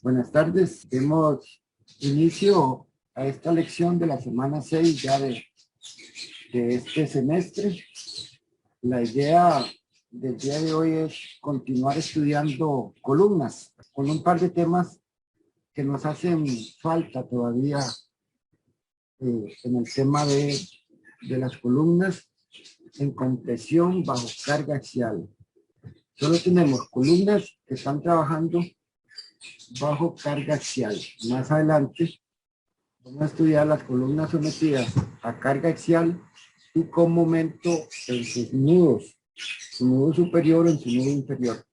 Buenas tardes. Demos inicio a esta lección de la semana 6 ya de este semestre. La idea del día de hoy es continuar estudiando columnas con un par de temas que nos hacen falta todavía en el tema de las columnas en compresión bajo carga axial. Solo tenemos columnas que están trabajando bajo carga axial. Más adelante vamos a estudiar las columnas sometidas a carga axial y con momento en sus nudos, su nudo superior en su nudo inferior.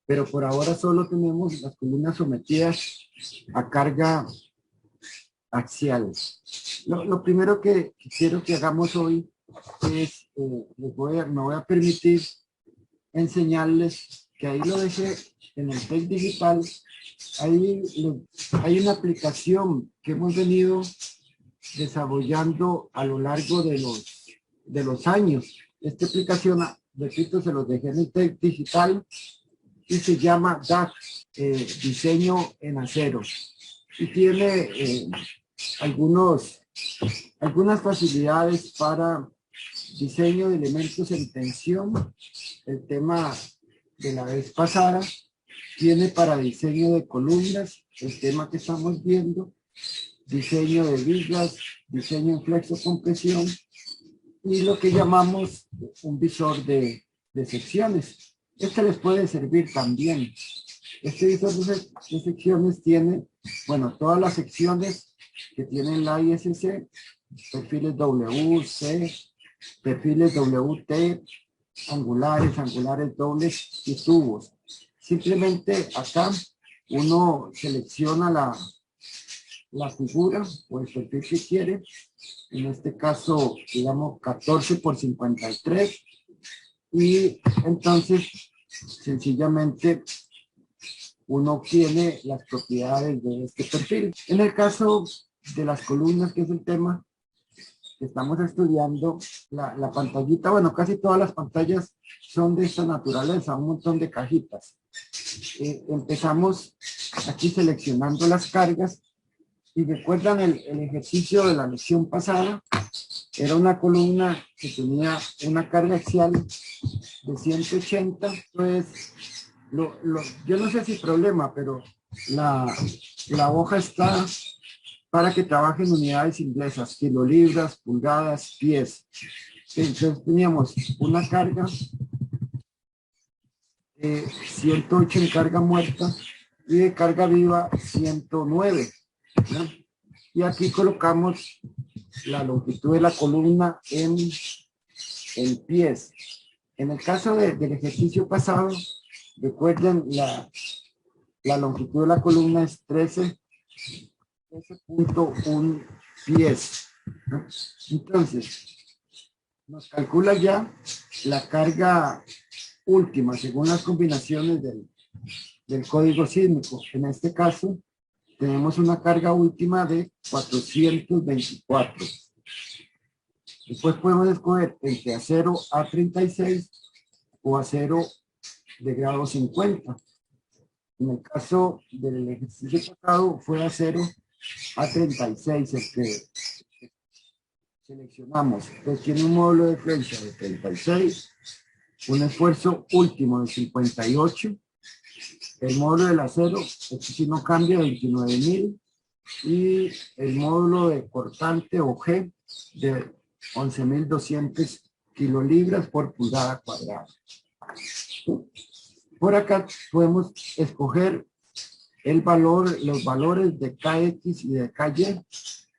Pero por ahora solo tenemos las columnas sometidas a carga axial. Lo primero que quiero que hagamos hoy es, me voy a permitir enseñarles que ahí lo dejé en el TEC digital. Hay una aplicación que hemos venido desarrollando a lo largo de los años. Esta aplicación, repito, se los dejé en el TEC digital y se llama DAC, diseño en acero. Y tiene algunas facilidades para diseño de elementos en tensión, el tema de la vez pasada. Tiene para diseño de columnas, el tema que estamos viendo, diseño de vigas, diseño en flexo-compresión y lo que llamamos un visor de secciones. Este les puede servir también. Este visor de secciones tiene, bueno, todas las secciones que tienen la ISC, perfiles WC, perfiles WT, angulares dobles y tubos. Simplemente acá uno selecciona la figura o el perfil que quiere. En este caso, digamos 14 por 53. Y entonces, sencillamente, uno obtiene las propiedades de este perfil. En el caso de las columnas, que es el tema que estamos estudiando, la pantallita, bueno, casi todas las pantallas son de esta naturaleza, un montón de cajitas. Empezamos aquí seleccionando las cargas y recuerdan el ejercicio de la lección pasada. Era una columna que tenía una carga axial de 180. Entonces, yo no sé si problema, pero la hoja está para que trabaje en unidades inglesas, kilolibras, pulgadas, pies. Entonces teníamos una carga 108 en carga muerta y de carga viva 109, ¿no? Y aquí colocamos la longitud de la columna en pies. En el caso del ejercicio pasado, recuerden, la longitud de la columna es 13.1 pies, ¿no? Entonces nos calcula ya la carga última según las combinaciones del código sísmico. En este caso tenemos una carga última de 424. Después podemos escoger entre acero A36 o acero de grado 50. En el caso del ejercicio pasado fue acero A36 el que seleccionamos. Entonces tiene un módulo de defensa de 36, un esfuerzo último de 58, el módulo del acero, este sí no cambia, 29.000, y el módulo de cortante o G de 11.200 kilolibras por pulgada cuadrada. Por acá podemos escoger los valores de KX y de KY,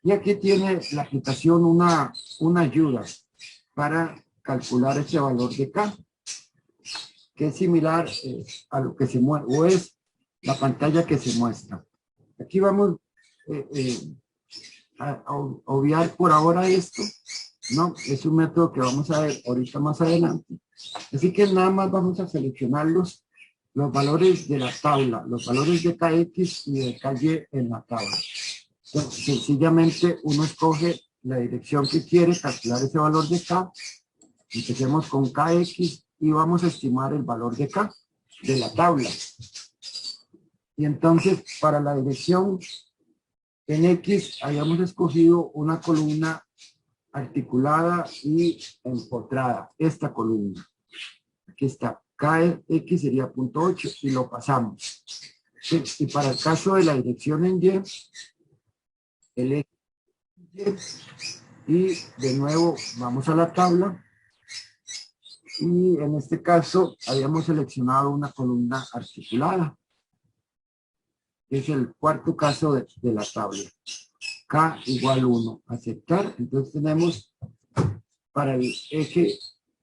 y aquí tiene la aplicación una ayuda para calcular ese valor de K, que es similar a lo que se muestra, o es la pantalla que se muestra. Aquí vamos a obviar por ahora esto, ¿no? Es un método que vamos a ver ahorita más adelante. Así que nada más vamos a seleccionar los valores de la tabla, los valores de KX y de KY en la tabla. Entonces, sencillamente uno escoge la dirección que quiere calcular ese valor de K. Empecemos con KX y vamos a estimar el valor de K de la tabla. Y entonces, para la dirección en X, habíamos escogido una columna articulada y empotrada, esta columna. Aquí está, KX sería 0.8 y lo pasamos. Sí, y para el caso de la dirección en Y, el eje Y, de nuevo, vamos a la tabla. Y en este caso, habíamos seleccionado una columna articulada. Es el cuarto caso de la tabla. K igual 1. Aceptar. Entonces tenemos para el eje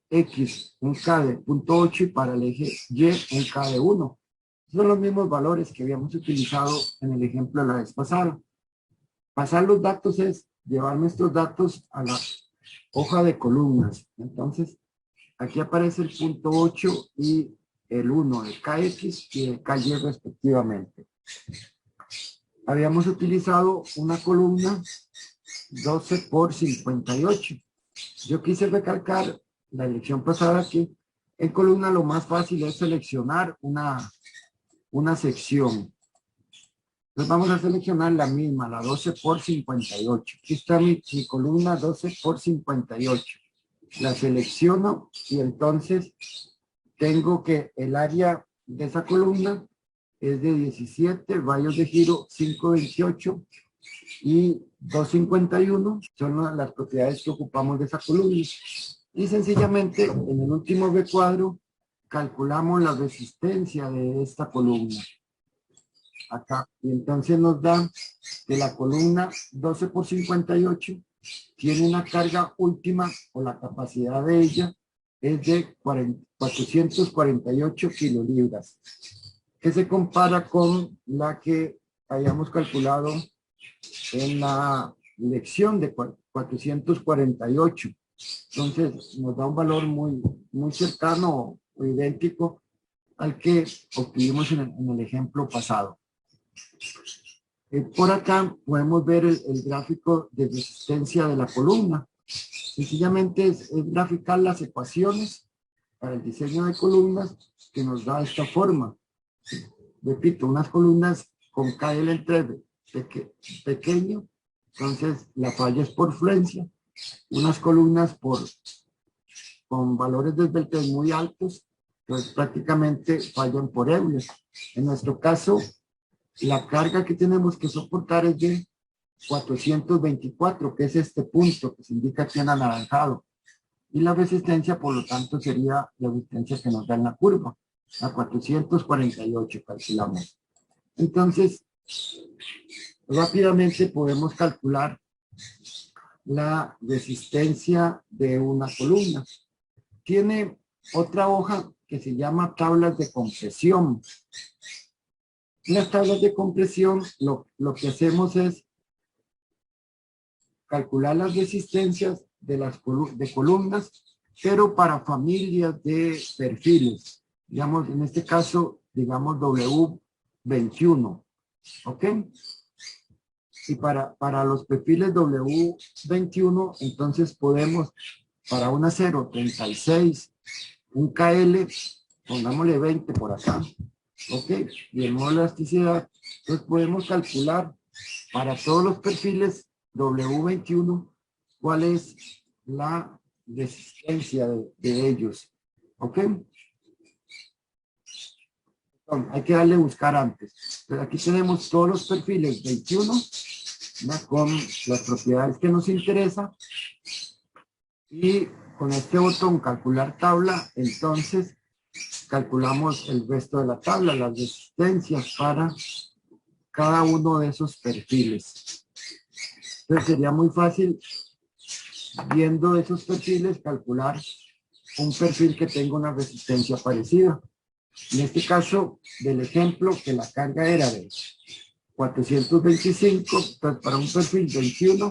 X un K de 0.8 y para el eje Y un K de 1. Son los mismos valores que habíamos utilizado en el ejemplo de la vez pasada. Pasar los datos es llevar nuestros datos a la hoja de columnas. Entonces, aquí aparece el 0.8 y el 1 de KX y de KY respectivamente. Habíamos utilizado una columna 12 por 58. Yo quise recalcar la elección pasada que en columna lo más fácil es seleccionar una sección. Entonces vamos a seleccionar la misma, la 12 por 58. Aquí está mi columna 12 por 58. La selecciono y entonces tengo que el área de esa columna es de 17, rayos de giro 528 y 251 son las propiedades que ocupamos de esa columna. Y sencillamente en el último recuadro calculamos la resistencia de esta columna. Acá. Y entonces nos da que la columna 12 por 58 tiene una carga última o la capacidad de ella es de 448 kilolibras, que se compara con la que habíamos calculado en la lección de 448. Entonces nos da un valor muy cercano o idéntico al que obtuvimos en el ejemplo pasado. Por acá podemos ver el gráfico de resistencia de la columna. Sencillamente es graficar las ecuaciones para el diseño de columnas que nos da esta forma. Repito, unas columnas con KL entre pequeño, entonces la falla es por fluencia. Unas columnas con valores de Beltrán muy altos, pues prácticamente fallan por Euler. En nuestro caso, la carga que tenemos que soportar es de 424, que es este punto que se indica aquí en anaranjado. Y la resistencia, por lo tanto, sería la resistencia que nos da en la curva, a 448 calculamos. Entonces, rápidamente podemos calcular la resistencia de una columna. Tiene otra hoja que se llama tablas de compresión. En las tablas de compresión lo que hacemos es calcular las resistencias de columnas, pero para familias de perfiles. Digamos, en este caso, digamos W21. ¿Ok? Y para los perfiles W21, entonces podemos, para una 0.36, un KL, pongámosle 20 por acá. ¿Ok? Y el modo de elasticidad, entonces podemos calcular para todos los perfiles W21 cuál es la resistencia de ellos. ¿Ok? Entonces, hay que darle a buscar antes. Pero aquí tenemos todos los perfiles 21, ¿no? Con las propiedades que nos interesan. Y con este botón calcular tabla, entonces calculamos el resto de la tabla, las resistencias para cada uno de esos perfiles. Entonces sería muy fácil, viendo esos perfiles, calcular un perfil que tenga una resistencia parecida. En este caso del ejemplo, que la carga era de 425, entonces para un perfil 21,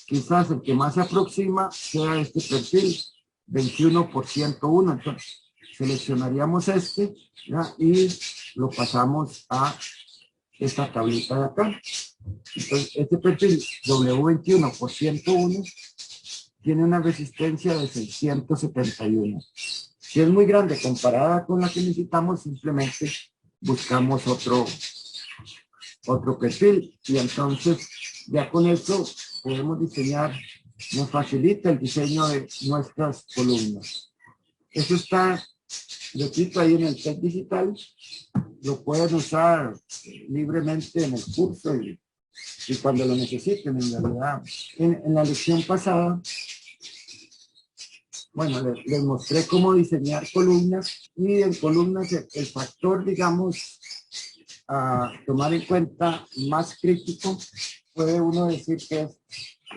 quizás el que más se aproxima sea este perfil, 21 por 101. Entonces seleccionaríamos este, ¿ya? Y lo pasamos a esta tablita de acá. Entonces este perfil W21 por 101 tiene una resistencia de 671. Si es muy grande comparada con la que necesitamos, simplemente buscamos otro perfil y entonces ya con eso podemos diseñar, nos facilita el diseño de nuestras columnas. Eso está, repito, ahí en el TED Digital, lo pueden usar libremente en el curso y cuando lo necesiten en realidad. En la lección pasada, bueno, les mostré cómo diseñar columnas y en columnas el factor, digamos, a tomar en cuenta más crítico, puede uno decir que es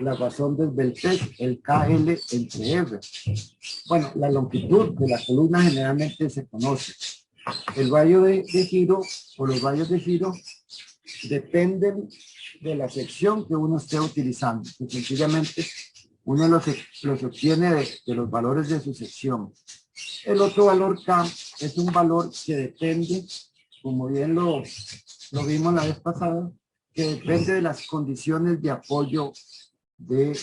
la razón de esbeltez, el KL entre R. Bueno, la longitud de la columna generalmente se conoce. El radio de giro o los rayos de giro dependen de la sección que uno esté utilizando. Y sencillamente uno los obtiene de los valores de su sección. El otro valor K es un valor que depende, como bien lo vimos la vez pasada, que depende de las condiciones de apoyo de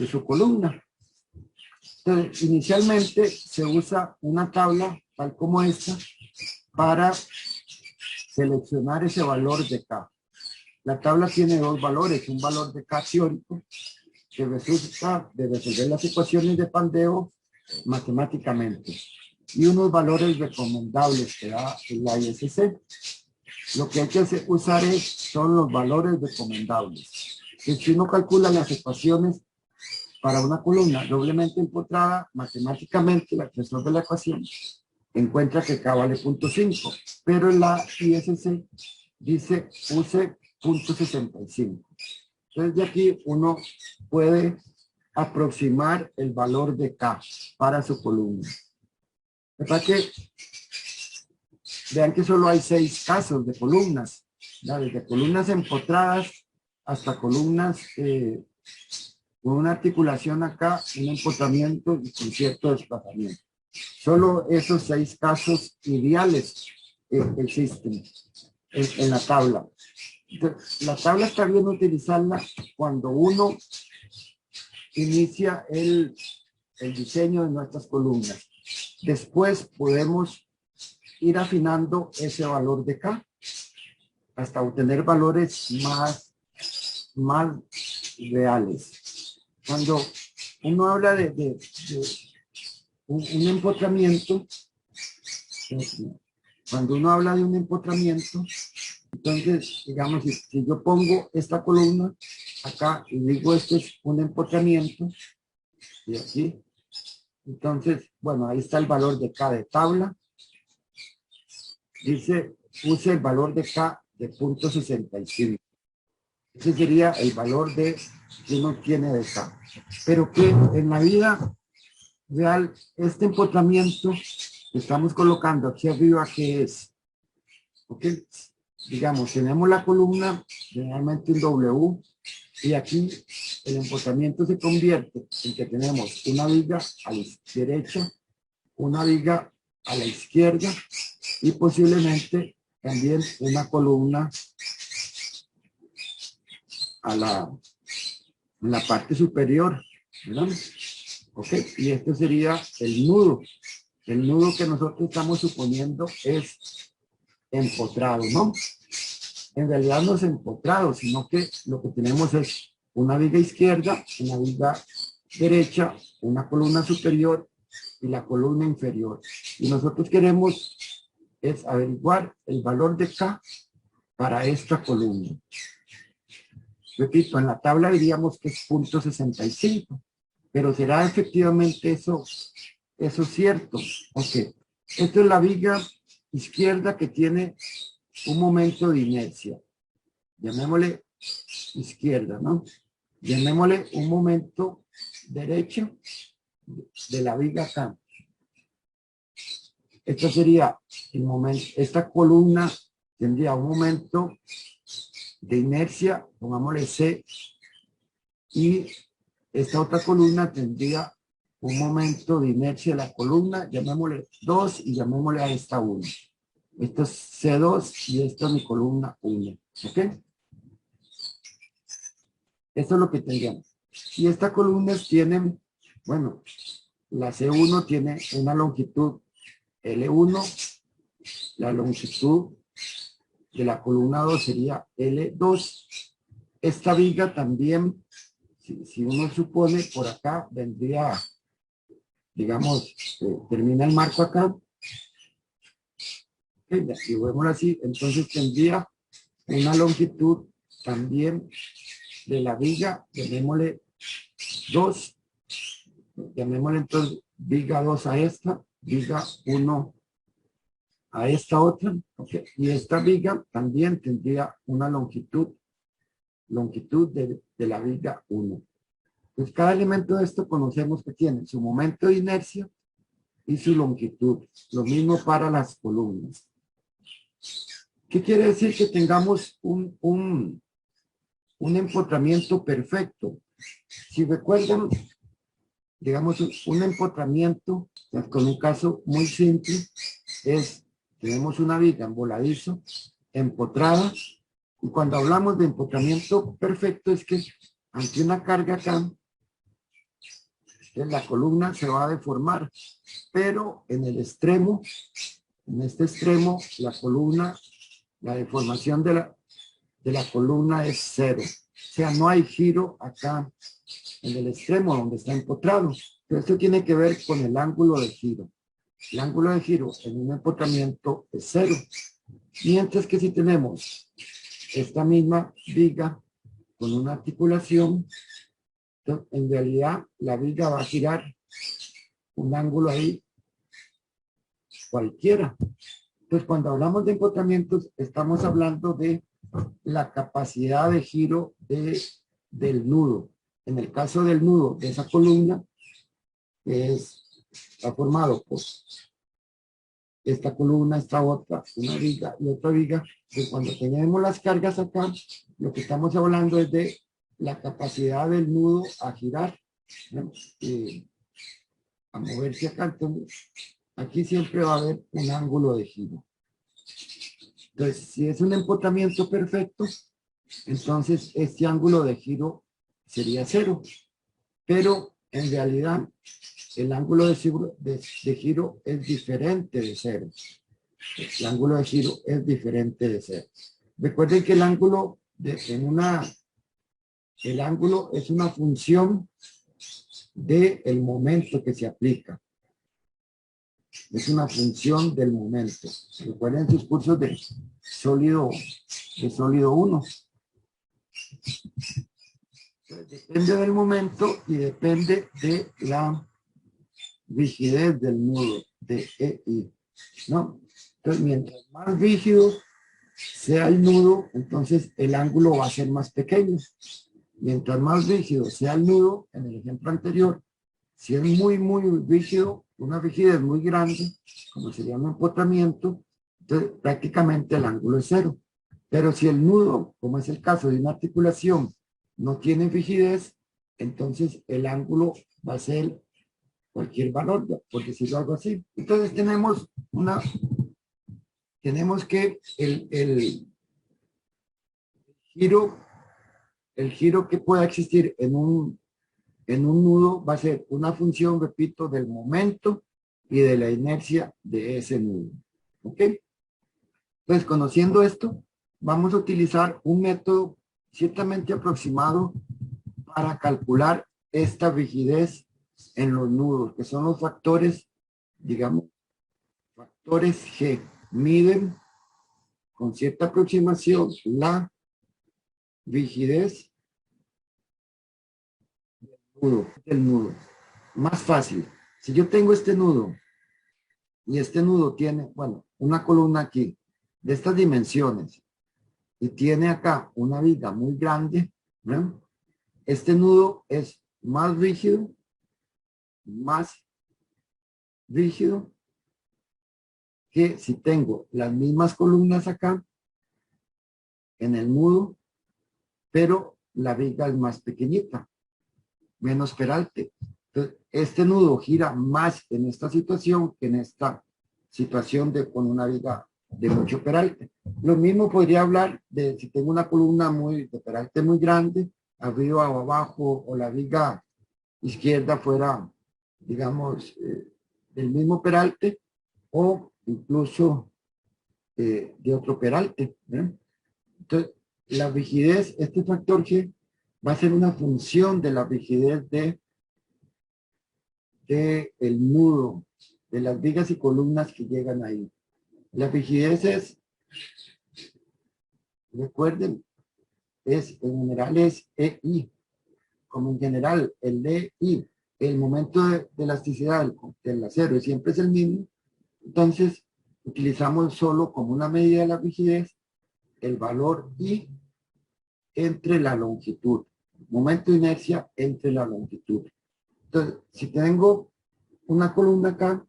su columna. Entonces, inicialmente se usa una tabla tal como esta para seleccionar ese valor de K. La tabla tiene dos valores, un valor de K teórico que resulta de resolver las ecuaciones de Pandeo matemáticamente y unos valores recomendables que da la ISC. Lo que hay que usar son los valores recomendables. Si uno calcula las ecuaciones para una columna doblemente empotrada, matemáticamente la que resuelve la ecuación encuentra que K vale 0.5, pero en la ISC dice use 0.65. Entonces de aquí uno puede aproximar el valor de K para su columna. ¿Verdad que vean que solo hay 6 casos de columnas, ¿ya? Desde columnas empotradas hasta columnas con una articulación acá, un empotramiento y con cierto desplazamiento. Solo esos 6 casos ideales existen en la tabla. Entonces, la tabla está bien utilizarla cuando uno inicia el diseño de nuestras columnas. Después podemos ir afinando ese valor de K hasta obtener valores más reales. Cuando uno habla de un empotramiento, cuando uno habla de un empotramiento, entonces, digamos, si yo pongo esta columna acá y digo esto es un empotramiento, y aquí, entonces, bueno, ahí está el valor de K de tabla. Dice, use el valor de K de 0.65. Ese sería el valor que uno tiene de K. Pero que en la vida real, este empotramiento que estamos colocando aquí arriba, ¿qué es? ¿Ok? Digamos, tenemos la columna, generalmente un W, y aquí el empotramiento se convierte en que tenemos una viga a la derecha, una viga a la izquierda, y posiblemente también una columna a la parte superior, ¿verdad? Ok, y esto sería el nudo. El nudo que nosotros estamos suponiendo es empotrado, ¿no? En realidad no es empotrado, sino que lo que tenemos es una viga izquierda, una viga derecha, una columna superior y la columna inferior. Y nosotros queremos es averiguar el valor de K para esta columna. Repito, en la tabla diríamos que es 0.65, pero ¿será efectivamente eso cierto? Ok, esta es la viga izquierda que tiene un momento de inercia. Llamémosle izquierda, ¿no? Llamémosle un momento derecho de la viga acá. Esto sería el momento, esta columna tendría un momento de inercia, pongámosle C, y esta otra columna tendría un momento de inercia de la columna, llamémosle 2 y llamémosle a esta 1. Esto es C2 y esto es mi columna 1. ¿Ok? Esto es lo que tendríamos. Y estas columnas tienen, bueno, la C1 tiene una longitud L1 La longitud de la columna 2 sería L2. Esta viga también, si uno supone, por acá vendría, digamos, termina el marco acá. Si vemos así, entonces tendría una longitud también de la viga, llamémosle 2, llamémosle entonces viga 2 a esta, viga 1 a esta otra, ¿okay? Y esta viga también tendría una longitud de la viga 1. Pues cada elemento de esto conocemos que tiene su momento de inercia y su longitud. Lo mismo para las columnas. ¿Qué quiere decir? Que tengamos un empotramiento perfecto. Si recuerdan, digamos, un empotramiento, pues, con un caso muy simple, es, tenemos una viga en voladizo, empotrada, y cuando hablamos de empotramiento perfecto es que ante una carga acá, la columna se va a deformar, pero en el extremo, en este extremo, la columna, la deformación de la columna es 0. O sea, no hay giro acá en el extremo donde está empotrado. Pero esto tiene que ver con el ángulo de giro. El ángulo de giro en un empotramiento es 0. Mientras que si tenemos esta misma viga con una articulación, entonces, en realidad la viga va a girar un ángulo ahí cualquiera. Entonces, cuando hablamos de empotramientos, estamos hablando de la capacidad de giro del nudo. En el caso del nudo de esa columna, que está formado por esta columna, esta otra, una viga y otra viga, que cuando tenemos las cargas acá, lo que estamos hablando es de la capacidad del nudo a girar, ¿no? A moverse acá. Entonces, aquí siempre va a haber un ángulo de giro. Entonces, si es un empotramiento perfecto, entonces este ángulo de giro sería 0. Pero en realidad el ángulo de giro es diferente de 0. El ángulo de giro es diferente de 0. Recuerden que el ángulo es una función del momento que se aplica. Es una función del momento. Recuerden sus cursos de sólido 1. Depende del momento y depende de la rigidez del nudo de EI, ¿no? Entonces, mientras más rígido sea el nudo, entonces el ángulo va a ser más pequeño. Mientras más rígido sea el nudo, en el ejemplo anterior, si es muy, muy rígido, una rigidez muy grande, como sería un empotramiento, entonces prácticamente el ángulo es 0. Pero si el nudo, como es el caso de una articulación, no tiene rigidez, entonces el ángulo va a ser cualquier valor, por decirlo algo así. Entonces tenemos que el giro que pueda existir en un nudo va a ser una función, repito, del momento y de la inercia de ese nudo. ¿Ok? Entonces, conociendo esto, vamos a utilizar un método ciertamente aproximado para calcular esta rigidez en los nudos, que son los factores, digamos, factores G. Miden con cierta aproximación la rigidez del nudo. Más fácil. Si yo tengo este nudo y este nudo tiene, bueno, una columna aquí de estas dimensiones y tiene acá una viga muy grande, ¿no? Este nudo es más rígido que si tengo las mismas columnas acá en el nudo, pero la viga es más pequeñita, menos peralte. Entonces, este nudo gira más en esta situación que en esta situación con una viga de mucho peralte. Lo mismo podría hablar de si tengo una columna de peralte muy grande, arriba o abajo, o la viga izquierda fuera, digamos, del mismo peralte, o incluso de otro peralte, ¿verdad? Entonces, la rigidez, este factor G, va a ser una función de la rigidez de el nudo, de las vigas y columnas que llegan ahí. La rigidez es, recuerden, en general es EI, como en general el EI, el momento de elasticidad del acero siempre es el mismo, entonces utilizamos solo como una medida de la rigidez el valor I entre la longitud, momento de inercia entre la longitud. Entonces, si tengo una columna acá,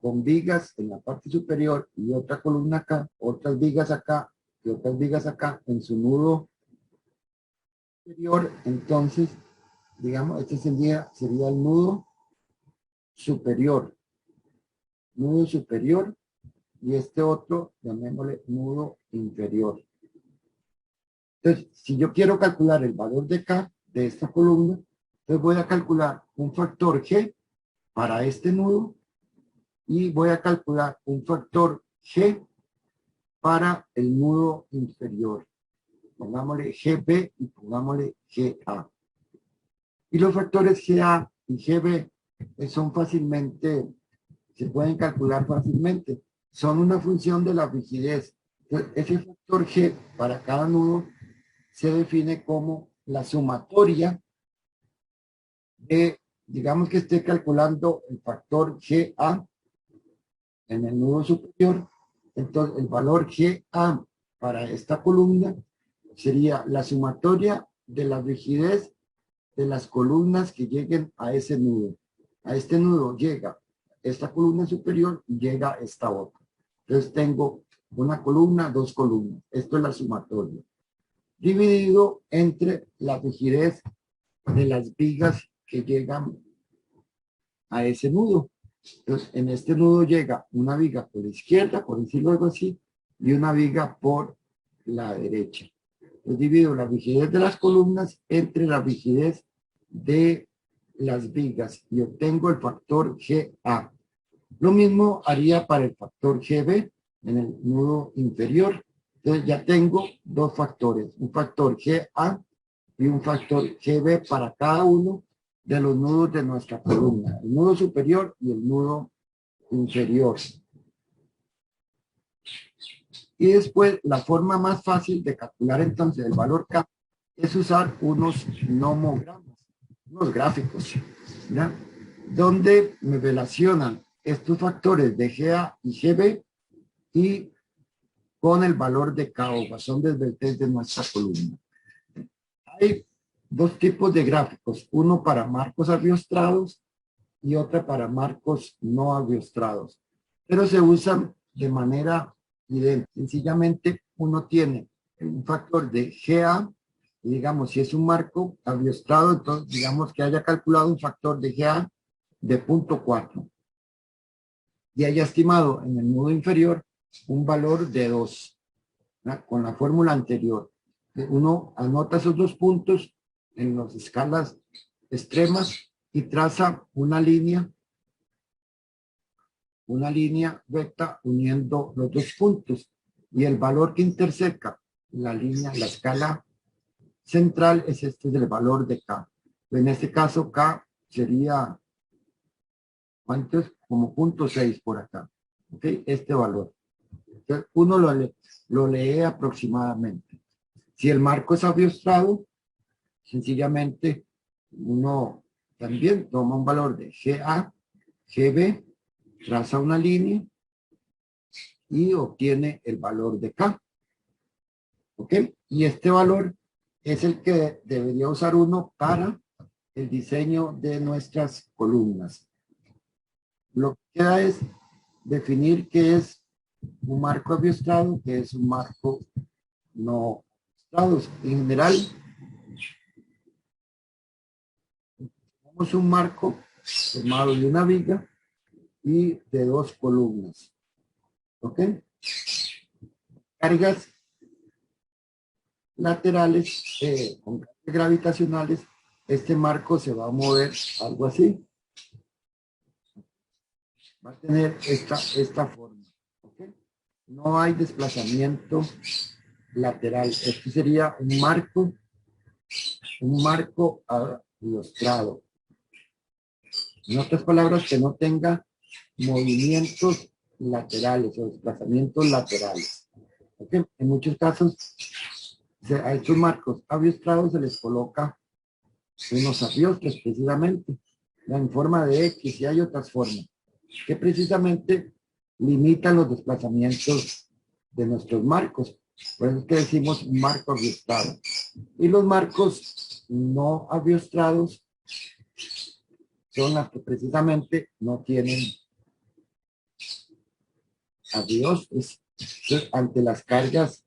con vigas en la parte superior y otra columna acá, otras vigas acá y otras vigas acá en su nudo superior, entonces, digamos, este sería el nudo superior, y este otro, llamémosle nudo inferior. Entonces, si yo quiero calcular el valor de K de esta columna, entonces voy a calcular un factor G para este nudo y voy a calcular un factor G para el nudo inferior. Pongámosle GB y pongámosle GA. Y los factores GA y GB son fácilmente, se pueden calcular fácilmente. Son una función de la rigidez. Entonces, ese factor G para cada nudo se define como la sumatoria de, digamos que esté calculando el factor GA en el nudo superior, entonces el valor GA para esta columna sería la sumatoria de la rigidez de las columnas que lleguen a ese nudo. A este nudo llega esta columna superior y llega esta otra. Entonces tengo una columna, dos columnas. Esto es la sumatoria. Dividido entre la rigidez de las vigas que llegan a ese nudo. Entonces, en este nudo llega una viga por la izquierda, por decirlo algo así, y una viga por la derecha. Entonces, divido la rigidez de las columnas entre la rigidez de las vigas y obtengo el factor GA. Lo mismo haría para el factor GB en el nudo inferior. Entonces, ya tengo dos factores, un factor GA y un factor GB para cada uno de los nudos de nuestra columna, el nudo superior y el nudo inferior. Y después, la forma más fácil de calcular entonces el valor K es usar unos nomogramas, unos gráficos, ¿ya? Donde me relacionan estos factores de GA y GB y con el valor de K o razón de desvertez de nuestra columna. Hay dos tipos de gráficos, uno para marcos ariostrados y otra para marcos no ariostrados, pero se usan de manera idéntica. Sencillamente uno tiene un factor de GA, y digamos si es un marco ariostrado, entonces digamos que haya calculado un factor de GA de 0.4 y haya estimado en el nudo inferior un valor de 2, ¿no? Con la fórmula anterior. Uno anota esos dos puntos en las escalas extremas y traza una línea recta uniendo los dos puntos. Y el valor que interseca la línea, la escala central es este del valor de K. En este caso K sería, ¿cuántos? Como 0.6 por acá. ¿Ok? Este valor. Entonces, uno lo lee aproximadamente. Si el marco es ariostrado, sencillamente uno también toma un valor de GA, GB, traza una línea y obtiene el valor de K. ¿Ok? Y este valor es el que debería usar uno para el diseño de nuestras columnas. Lo que queda es definir qué es un marco ariostrado, qué es un marco no ariostrado. En general, tenemos un marco formado de una viga y de dos columnas. ¿Ok? Cargas laterales con cargas gravitacionales, este marco se va a mover algo así. Va a tener esta forma. ¿Okay? no hay desplazamiento lateral. Este sería un marco adiostrado. En otras palabras, que no tenga movimientos laterales o desplazamientos laterales. ¿Okay? En muchos casos, a estos marcos adiostrados se les coloca unos abiostres precisamente, en forma de X, y hay otras formas, que precisamente limitan los desplazamientos de nuestros marcos. Por eso es que decimos marco abiostrado. Y los marcos no abiostrados son las que precisamente no tienen abiostres. Entonces, ante las cargas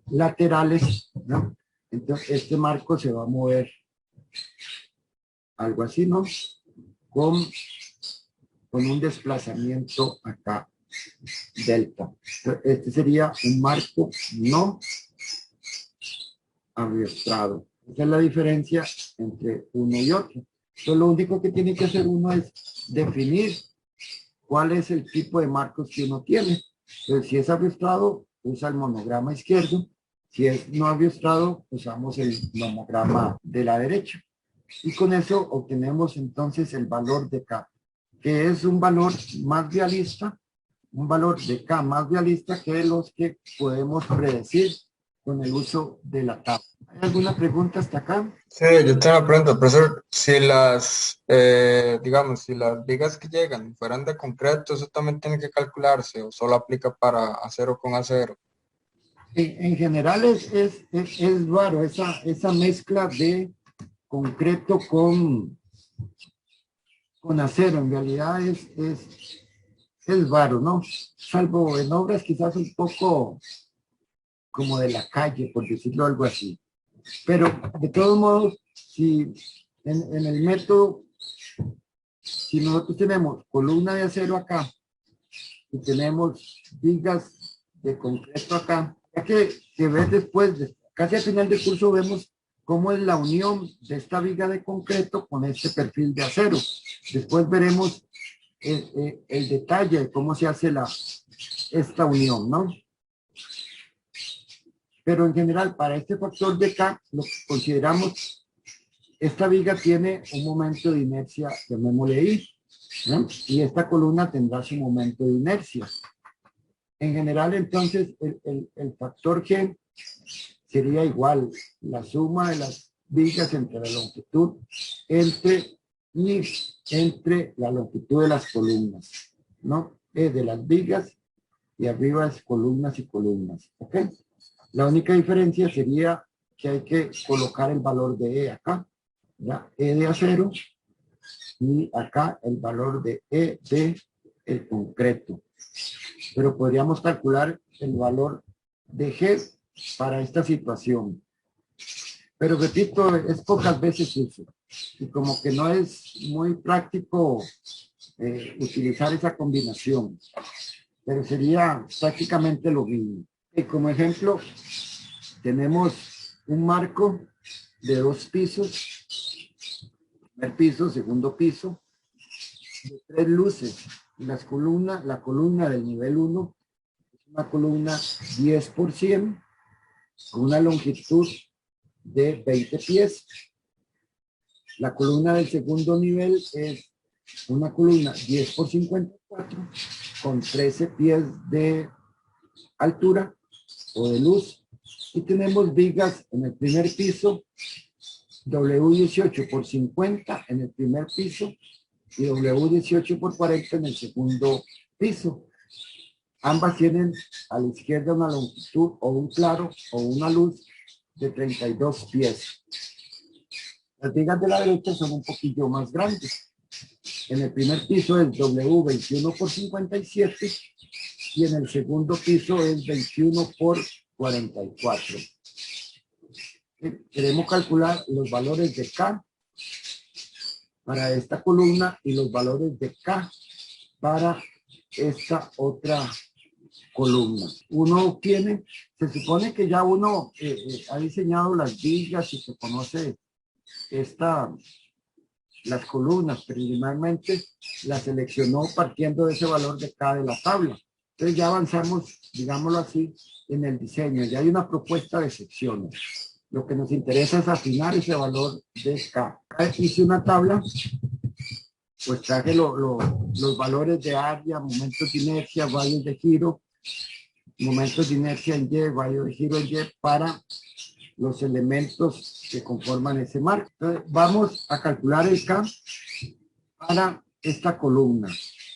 laterales, ¿no? Entonces este marco se va a mover algo así, ¿no? Con un desplazamiento acá, delta. Entonces, este sería un marco no abiostrado. Esa es la diferencia entre uno y otro. Entonces, lo único que tiene que hacer uno es definir cuál es el tipo de marcos que uno tiene. Entonces, si es abiostrado, usa el monograma izquierdo. Si es no abiostrado, usamos el monograma de la derecha. Y con eso obtenemos entonces el valor de K, que es un valor más realista, un valor de K más realista que los que podemos predecir con el uso de la tabla. ¿Hay alguna pregunta hasta acá? Sí, yo tengo una pregunta, profesor. Si digamos, si las vigas que llegan fueran de concreto, ¿eso también tiene que calcularse o solo aplica para acero con acero? En general es raro esa mezcla de concreto con acero. En realidad es raro, ¿no? Salvo en obras quizás un poco como de la calle, por decirlo algo así. Pero de todos modos, si en el método, si nosotros tenemos columna de acero acá y tenemos vigas de concreto acá, ya que ver después, casi al final del curso vemos cómo es la unión de esta viga de concreto con este perfil de acero. Después veremos el detalle de cómo se hace esta unión, ¿no? Pero en general, para este factor de K, lo que consideramos, esta viga tiene un momento de inercia, llamémosle I, ¿no? Y esta columna tendrá su momento de inercia. En general, entonces, el factor G sería igual, la suma de las vigas entre la longitud entre la longitud de las columnas, ¿no? Es de las vigas y arriba es columnas y columnas, ¿ok? La única diferencia sería que hay que colocar el valor de E acá, ¿ya? E de acero, y acá el valor de E de el concreto. Pero podríamos calcular el valor de G para esta situación. Pero repito, es pocas veces uso. Y como que no es muy práctico utilizar esa combinación. Pero sería prácticamente lo mismo. Y como ejemplo, tenemos un marco de 2 pisos, primer piso, segundo piso, de 3 luces. La columna del nivel 1 es una columna 10%, con una longitud de 20 pies. La columna del segundo nivel es una columna 10 por 54, con 13 pies de altura o de luz. Y tenemos vigas en el primer piso, W18 por 50 en el primer piso y W18 por 40 en el segundo piso. Ambas tienen a la izquierda una longitud o un claro o una luz de 32 pies. Las vigas de la derecha son un poquillo más grandes. En el primer piso es W21 por 57 y en el segundo piso es 21 por 44. Queremos calcular los valores de K para esta columna y los valores de K para esta otra columna. Uno tiene, se supone que ya uno ha diseñado las vigas y se conoce las columnas, preliminarmente las seleccionó partiendo de ese valor de K de la tabla. Entonces ya avanzamos, digámoslo así, en el diseño. Ya hay una propuesta de secciones. Lo que nos interesa es afinar ese valor de K. Acá hice una tabla, pues traje los valores de área, momentos de inercia, radios de giro, momentos de inercia en Y, radio de giro en Y, para los elementos que conforman ese marco. Entonces, vamos a calcular el K para esta columna.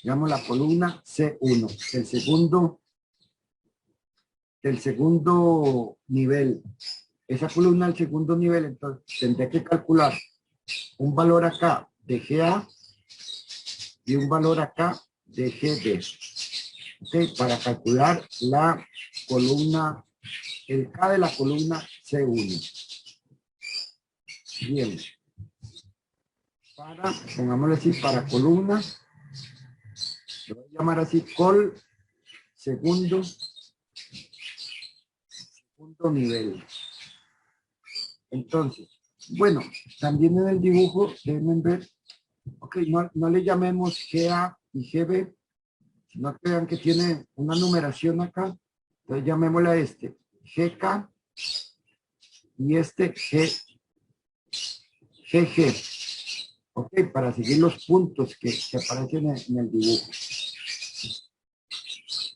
Digamos la columna C1, el segundo nivel. Esa columna del segundo nivel, entonces tendré que calcular un valor acá de GA y un valor acá de GB. ¿Okay? Para calcular la columna, el K de la columna C1. Bien. Pongámoslo así, para columna, lo voy a llamar así, col segundo nivel. Entonces, bueno, también en el dibujo deben ver, ok, no le llamemos GA y GB, sino que vean que tiene una numeración acá. Entonces llamémosle a este GK y este GG. Ok, para seguir los puntos que aparecen en el dibujo.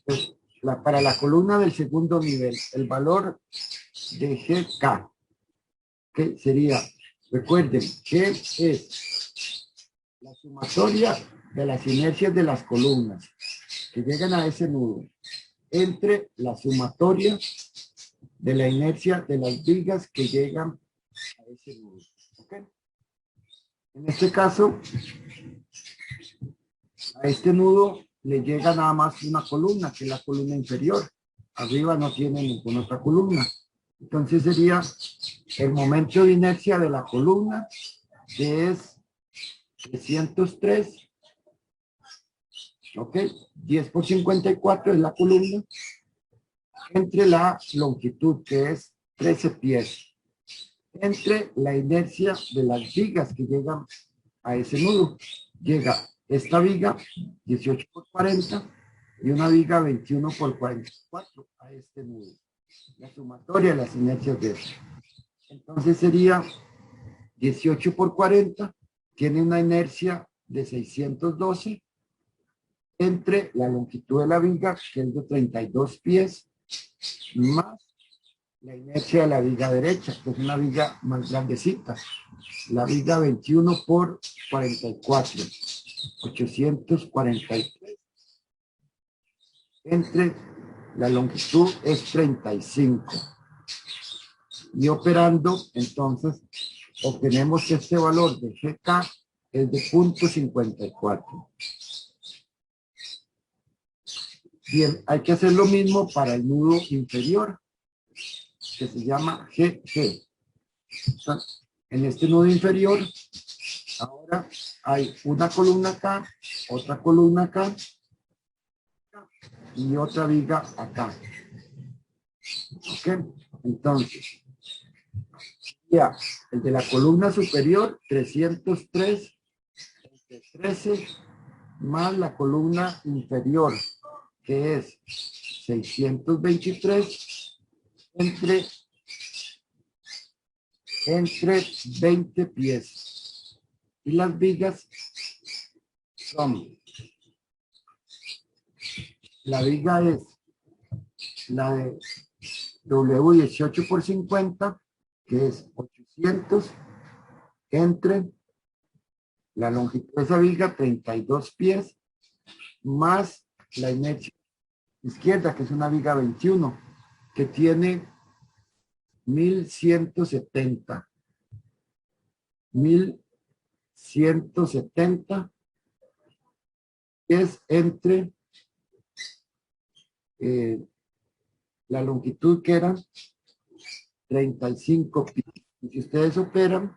Entonces, para la columna del segundo nivel, el valor de GK, que sería, recuerden, G es la sumatoria de las inercias de las columnas que llegan a ese nudo, entre la sumatoria de la inercia de las vigas que llegan a ese nudo. ¿Okay? En este caso, a este nudo le llega nada más una columna, que es la columna inferior. Arriba no tiene ninguna otra columna. Entonces sería el momento de inercia de la columna, que es 303. ¿Ok? 10 por 54 es la columna, entre la longitud, que es 13 pies, entre la inercia de las vigas que llegan a ese nudo. Llega esta viga 18 por 40 y una viga 21 por 44 a este nudo. La sumatoria de las inercias de eso. Entonces sería 18 por 40, tiene una inercia de 612 entre la longitud de la viga, que es de 32 pies, más la inercia de la viga derecha, que es una viga más grandecita. La viga 21 por 44, 843. Entre la longitud es 35. Y operando, entonces, obtenemos que este valor de GK es de 0.54. Bien, hay que hacer lo mismo para el nudo inferior, que se llama GG. Entonces, en este nudo inferior, ahora hay una columna acá, otra columna acá, y otra viga acá. ¿Ok? Entonces, ya, el de la columna superior, 303, 13, más la columna inferior, que es 623, entre 20 pies. Y las vigas son, la viga es la de W18 por 50, que es 800, entre la longitud de esa viga, 32 pies, más la inercia izquierda, que es una viga 21, que tiene 1170. 1170 es entre la longitud, que era 35 pies. Y si ustedes operan,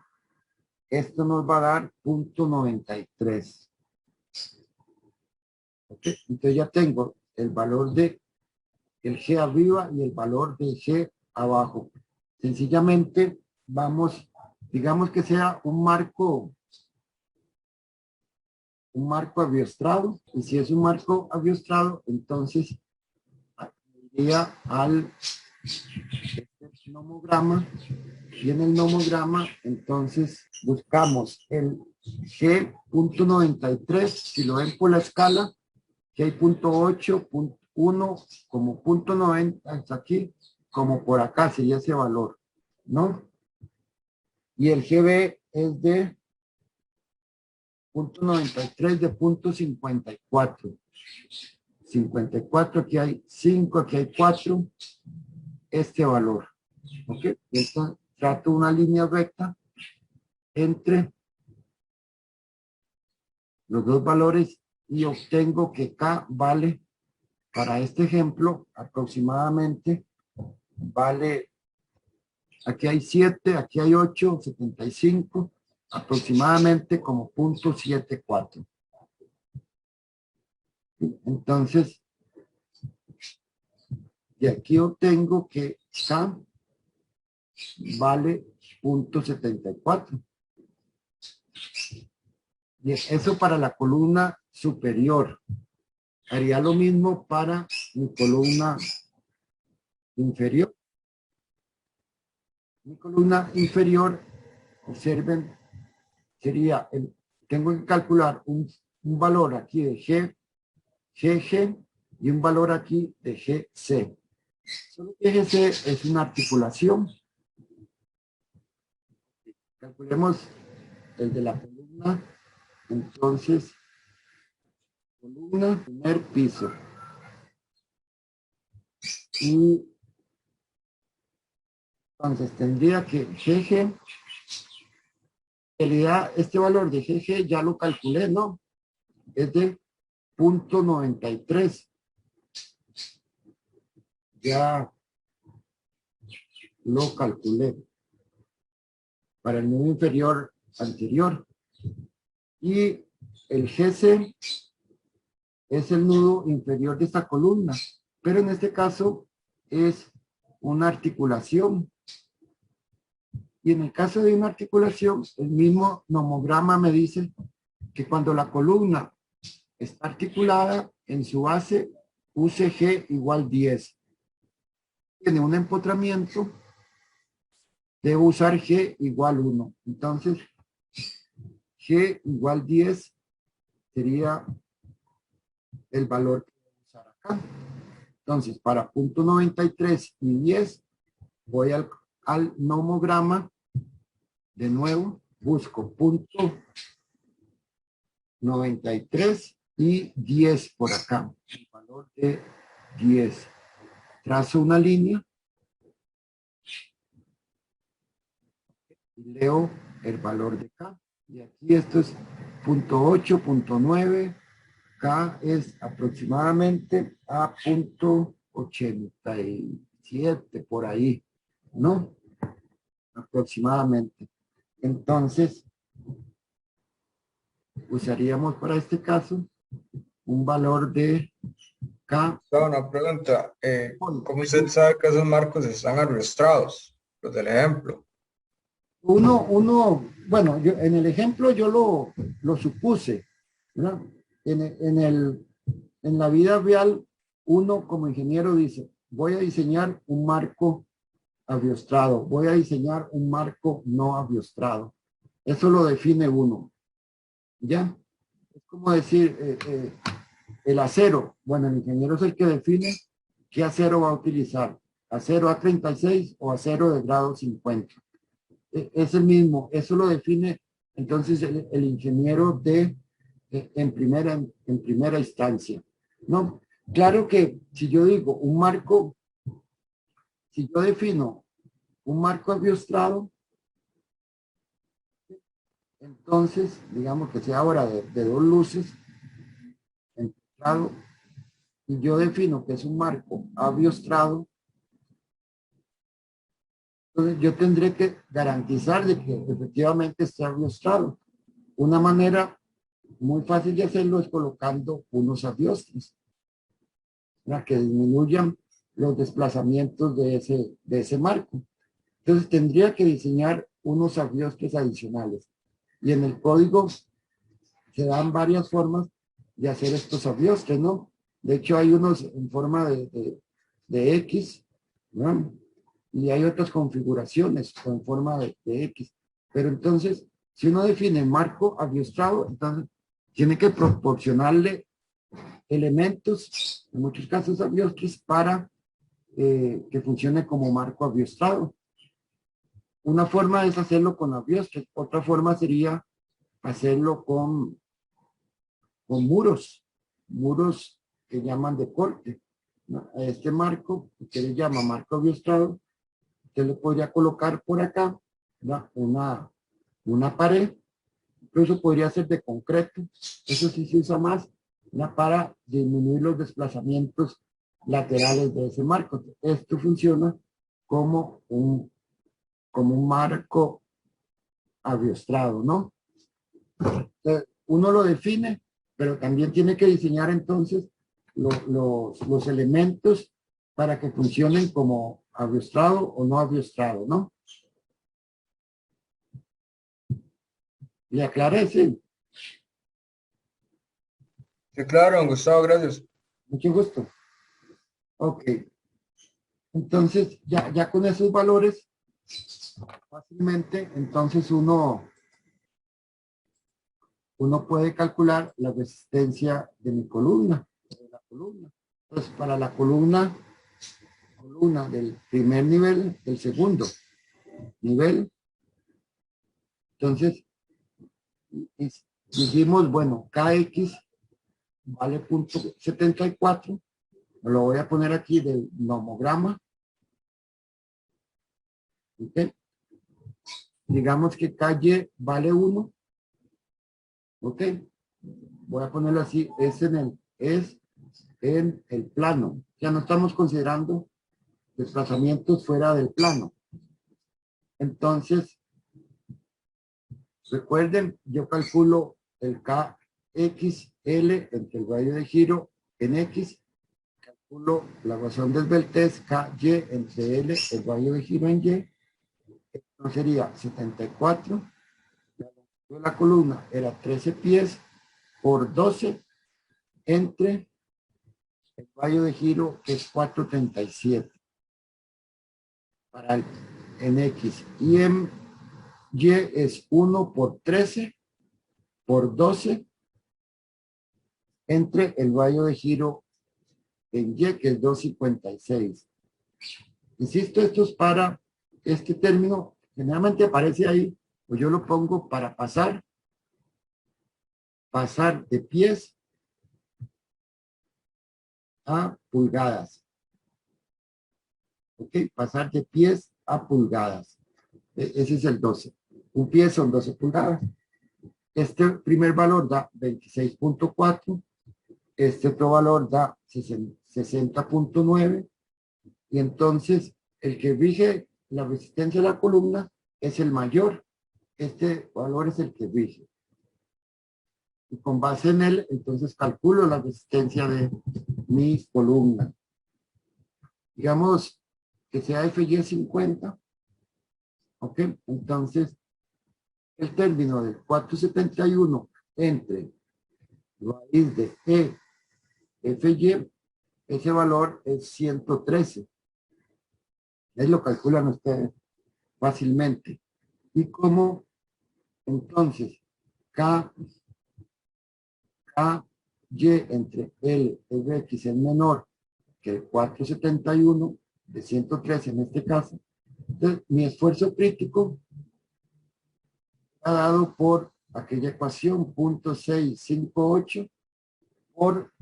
esto nos va a dar 0.93. ¿Okay? Entonces ya tengo el valor de el G arriba y el valor del G abajo. Sencillamente vamos, digamos que sea un marco abiostrado, y si es un marco abiostrado, entonces iría al nomograma, y en el nomograma entonces buscamos el G.93, si lo ven por la escala, que hay .8.1 como .90 hasta aquí, como por acá sería ese valor, ¿no? Y el GB es de .93 de .54. 54, aquí hay 5, aquí hay 4, este valor. ¿Ok? Esto trato una línea recta entre los dos valores y obtengo que K vale, para este ejemplo, aproximadamente, vale, aquí hay 7, aquí hay 8, 75, aproximadamente como .74. Entonces, de aquí obtengo que K vale .74. Y eso para la columna superior. Haría lo mismo para mi columna inferior. Mi columna inferior, observen, sería, tengo que calcular un valor aquí de GG y un valor aquí de GC. Solo que GC es una articulación. Calculemos el de la columna. Entonces, columna, primer piso. Y entonces tendría que GG, en realidad este valor de GG ya lo calculé, ¿no? Es de .93. Ya lo calculé para el nudo inferior anterior. Y el GC es el nudo inferior de esta columna, pero en este caso es una articulación. Y en el caso de una articulación, el mismo nomograma me dice que cuando la columna está articulada, en su base UCG igual 10. Tiene un empotramiento, debo usar G igual 1. Entonces, G igual 10 sería el valor que voy a usar acá. Entonces, para .93 y 10, voy al nomograma. De nuevo, busco .93 y 10 por acá. El valor de 10. Trazo una línea. Y leo el valor de K. Y aquí esto es .8, .9. K es aproximadamente a .87 por ahí, ¿no? Aproximadamente. Entonces, usaríamos para este caso un valor de K. Una pregunta, ¿cómo usted sabe que esos marcos están arrastrados? Los del ejemplo. Bueno, yo, en el ejemplo yo lo supuse, ¿verdad? En la vida real, uno como ingeniero dice, voy a diseñar un marco aviostrado, voy a diseñar un marco no aviostrado. Eso lo define uno. ¿Ya? Es como decir, el acero. Bueno, el ingeniero es el que define qué acero va a utilizar. Acero A36 o acero de grado 50. Es el mismo. Eso lo define entonces el ingeniero en primera instancia. ¿No? Claro que si yo digo un marco, si yo defino un marco aviostrado, entonces, digamos que sea ahora de dos luces, y yo defino que es un marco aviostrado, entonces yo tendré que garantizar de que efectivamente esté aviostrado. Una manera muy fácil de hacerlo es colocando unos aviostres para que disminuyan los desplazamientos de ese marco. Entonces tendría que diseñar unos aviostres adicionales. Y en el código se dan varias formas de hacer estos aviostres, ¿no? De hecho hay unos en forma de X, ¿no? Y hay otras configuraciones con forma de X. Pero entonces, si uno define marco abiostrado, entonces tiene que proporcionarle elementos, en muchos casos abiostros, para que funcione como marco abiostrado. Una forma es hacerlo con abiostros, otra forma sería hacerlo con muros que llaman de corte, ¿no? A este marco, que le llama marco abiostrado, usted le podría colocar por acá, ¿no? una pared, incluso podría ser de concreto, eso sí se usa más, ¿no? Para disminuir los desplazamientos laterales de ese marco. Esto funciona como un marco abiostrado, ¿no? Entonces, uno lo define, pero también tiene que diseñar entonces los elementos para que funcionen como abiostrado o no abiostrado, ¿no? ¿Le aclaré? Sí. Sí, claro, don Gustavo, gracias. Mucho gusto. Ok. Entonces, ya con esos valores, fácilmente, entonces uno puede calcular la resistencia de mi columna, de la columna. Entonces, para la columna del primer nivel, del segundo nivel, entonces dijimos, bueno, KX vale 0.74, lo voy a poner aquí del nomograma, ¿ok? Digamos que KY vale 1, ¿ok? Voy a ponerlo así, es en el plano, ya no estamos considerando desplazamientos fuera del plano. Entonces, recuerden, yo calculo el KXL entre el radio de giro en X, calculo la razón del Beltés KY entre L, el radio de giro en Y, entonces sería 74, la columna era 13 pies por 12 entre el radio de giro que es 437 para en X y en Y es 1 por 13 por 12 entre el radio de giro en Y, que es 256. Insisto, esto es para este término, generalmente aparece ahí, pues yo lo pongo para pasar de pies a pulgadas. ¿Ok? Pasar de pies a pulgadas. Ese es el 12. Un pie son 12 pulgadas. Este primer valor da 26.4. Este otro valor da 60.9. Y entonces el que rige la resistencia de la columna es el mayor. Este valor es el que rige. Y con base en él, entonces calculo la resistencia de mis columnas. Digamos que sea FY 50. ¿Ok? Entonces, el término de 471 entre raíz de FY, ese valor es 113. Ahí lo calculan ustedes fácilmente. Y como entonces Y entre L y X es menor que el 471 de 113 en este caso, entonces mi esfuerzo crítico ha dado por aquella ecuación 0.658 por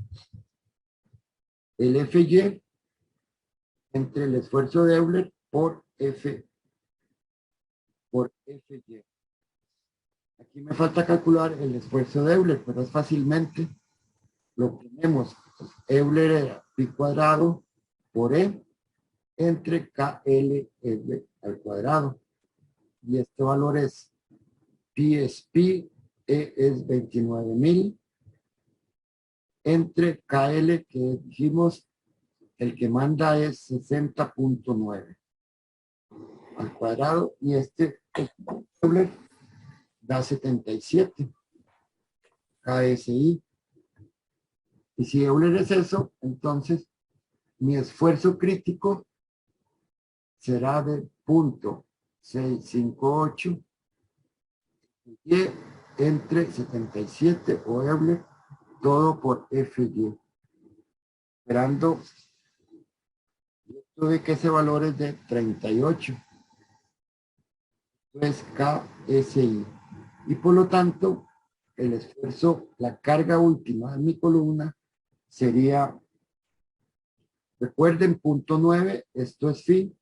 el FY entre el esfuerzo de Euler por FY. Aquí me falta calcular el esfuerzo de Euler, pero es fácilmente lo tenemos. Euler era pi cuadrado por E entre KLL al cuadrado. Y este valor es pi, E es 29.000 entre KL, que dijimos el que manda es 60.9 al cuadrado, y este Euler da 77 KSI. Y si Euler es eso, entonces mi esfuerzo crítico será de 0.658 y entre 77 o Euler, todo por FY. Esperando de que ese valor es de 38. Pues KSI. Y por lo tanto, el esfuerzo, la carga última de mi columna sería, recuerden, punto 9, esto es phi,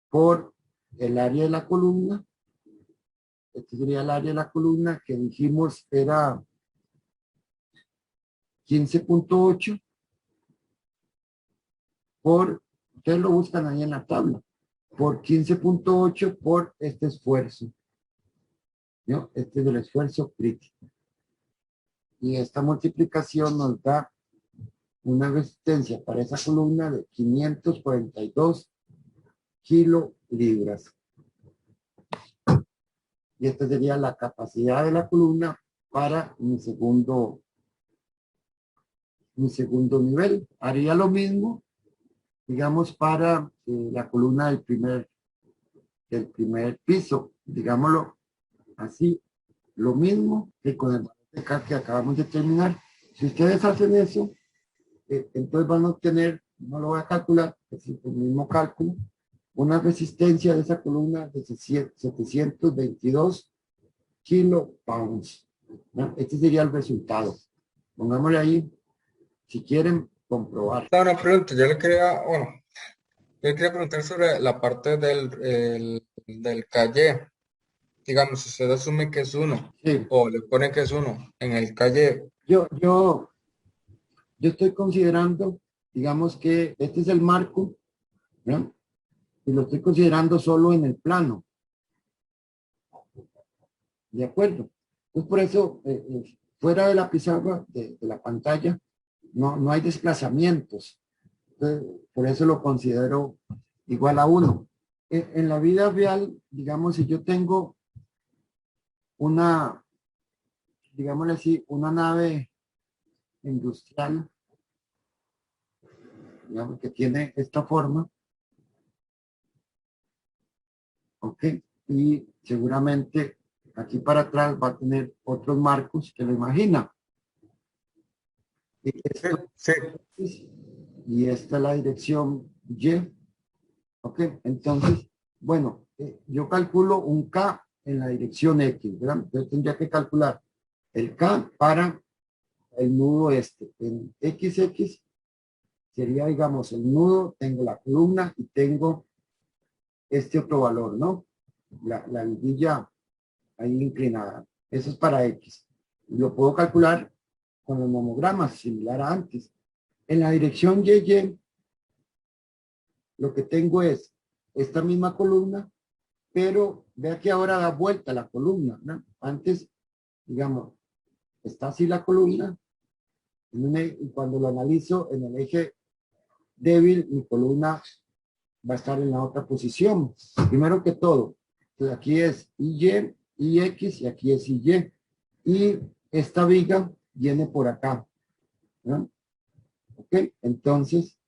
por el área de la columna. Este sería el área de la columna que dijimos era 15.8 por, ustedes lo buscan ahí en la tabla, por 15.8 por este esfuerzo, ¿no? Este es el esfuerzo crítico. Y esta multiplicación nos da una resistencia para esa columna de 542 kilolibras. Y esta sería la capacidad de la columna para mi segundo nivel. Haría lo mismo, digamos, para la columna del primer piso, digámoslo así, lo mismo que con el valor de K que acabamos de terminar. Si ustedes hacen eso, entonces van a obtener, no lo voy a calcular, es el mismo cálculo, una resistencia de esa columna de 722 kilopounds. ¿No? Este sería el resultado. Pongámosle ahí, si quieren comprobar. Una pregunta, yo le quería preguntar sobre la parte del calle. Digamos, si usted asume que es 1 Sí. o le pone que es 1 en el calle. Yo estoy considerando, digamos que este es el marco, ¿no? Y lo estoy considerando solo en el plano. ¿De acuerdo? Pues por eso, fuera de la pizarra, de la pantalla, no hay desplazamientos. Entonces, por eso lo considero igual a 1. En la vida real, digamos, si yo tengo una, digámosle así, una nave industrial, digamos, que tiene esta forma, ¿ok? Y seguramente aquí para atrás va a tener otros marcos que lo imagina. Y esto, Sí, y esta es la dirección Y, ¿ok? Entonces, bueno, yo calculo un K en la dirección X, ¿verdad? Entonces tendría que calcular el K para el nudo este. En XX sería, digamos, el nudo, tengo la columna y tengo este otro valor, ¿no? La liguilla ahí inclinada. Eso es para X. Lo puedo calcular con los nomogramas, similar a antes. En la dirección YY, lo que tengo es esta misma columna, pero vea que ahora da vuelta la columna, ¿no? Antes, digamos, está así la columna, y cuando lo analizo en el eje débil, mi columna va a estar en la otra posición. Primero que todo, entonces aquí es IY, IX y aquí es IY. Y esta viga viene por acá, ¿no? Ok, entonces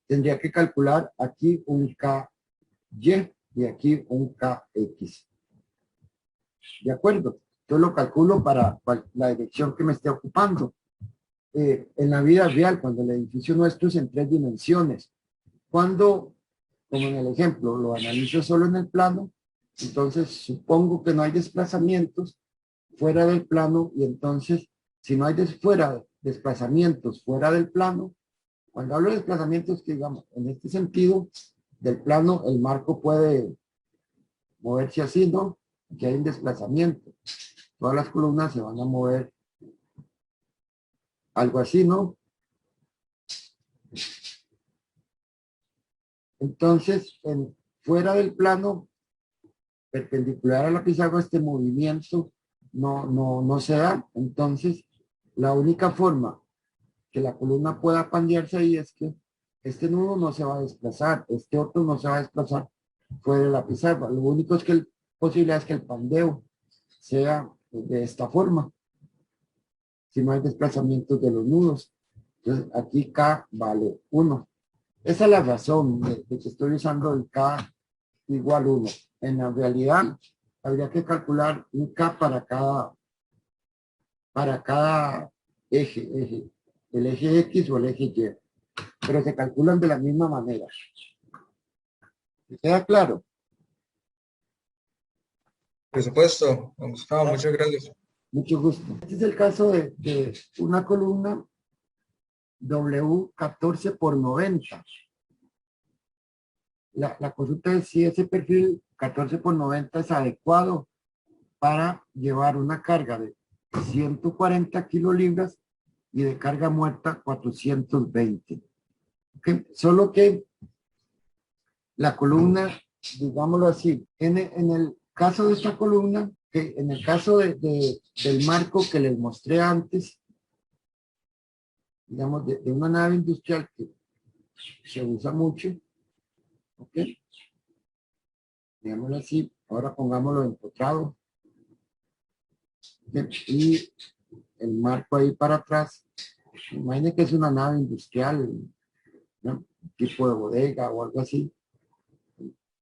tendría que calcular aquí un KY y aquí un KX. ¿De acuerdo? Yo lo calculo para la dirección que me esté ocupando. En la vida real, cuando el edificio nuestro es en 3 dimensiones, cuando, como en el ejemplo, lo analizo solo en el plano, entonces supongo que no hay desplazamientos fuera del plano y entonces, si no hay desplazamientos fuera del plano, cuando hablo de desplazamientos, que digamos, en este sentido del plano, el marco puede moverse así, ¿no? Que hay un desplazamiento. Todas las columnas se van a mover algo así, ¿no? Entonces, fuera del plano, perpendicular a la pizarra, este movimiento no se da. Entonces, la única forma que la columna pueda pandearse ahí es que este nudo no se va a desplazar, este otro no se va a desplazar fuera de la pizarra. Lo único es que la posibilidad es que el pandeo sea de esta forma, si no hay desplazamientos de los nudos. Entonces, aquí K vale 1. Esa es la razón de que estoy usando el K igual 1. En la realidad, habría que calcular un K para cada eje, el eje X o el eje Y, pero se calculan de la misma manera. ¿Me queda claro? Por supuesto, don Gustavo, muchas gracias. Mucho gusto. Este es el caso de una columna W 14 por 90. La consulta es si ese perfil 14 por 90 es adecuado para llevar una carga de 140 kilolibras y de carga muerta 420. ¿Okay? Solo que la columna, digámoslo así, en el caso de esta columna, que en el caso del marco que les mostré antes, digamos, de una nave industrial que se usa mucho, ¿ok? Digámoslo así, ahora pongámoslo empotrado. Y el marco ahí para atrás, imaginen que es una nave industrial, ¿no? Tipo de bodega o algo así,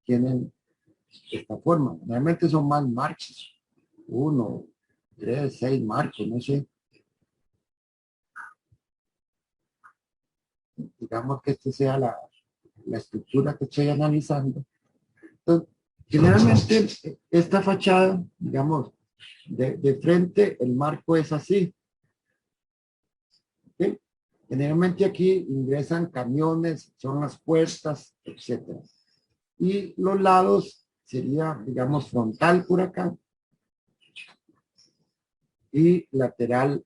tienen esta forma. Realmente son más marcos, 1, 3, 6 marcos, no sé. Digamos que esta sea la estructura que estoy analizando. Entonces, generalmente esta fachada, digamos, de frente, el marco es así. ¿Okay? Generalmente aquí ingresan camiones, son las puertas, etcétera. Y los lados sería, digamos, frontal por acá y lateral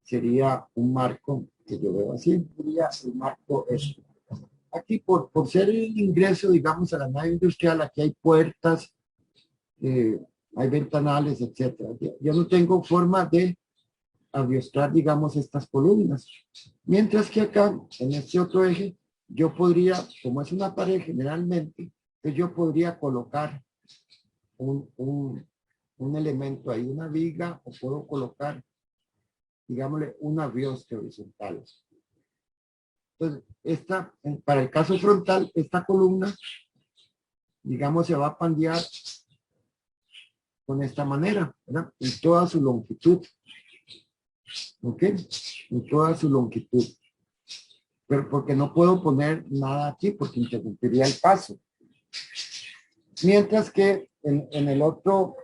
sería un marco que yo veo así, sería el marco este. Aquí por ser el ingreso, digamos, a la nave industrial, aquí hay puertas, hay ventanales, etcétera. Yo no tengo forma de abiostrar, digamos, estas columnas. Mientras que acá, en este otro eje, yo podría, como es una pared generalmente, pues yo podría colocar un elemento ahí, una viga, o puedo colocar, digámosle, una biostra horizontal. Entonces, para el caso frontal, esta columna, digamos, se va a pandear con esta manera, ¿verdad? En toda su longitud. ¿Ok? En toda su longitud. Pero porque no puedo poner nada aquí, porque interrumpiría el paso. Mientras que en el otro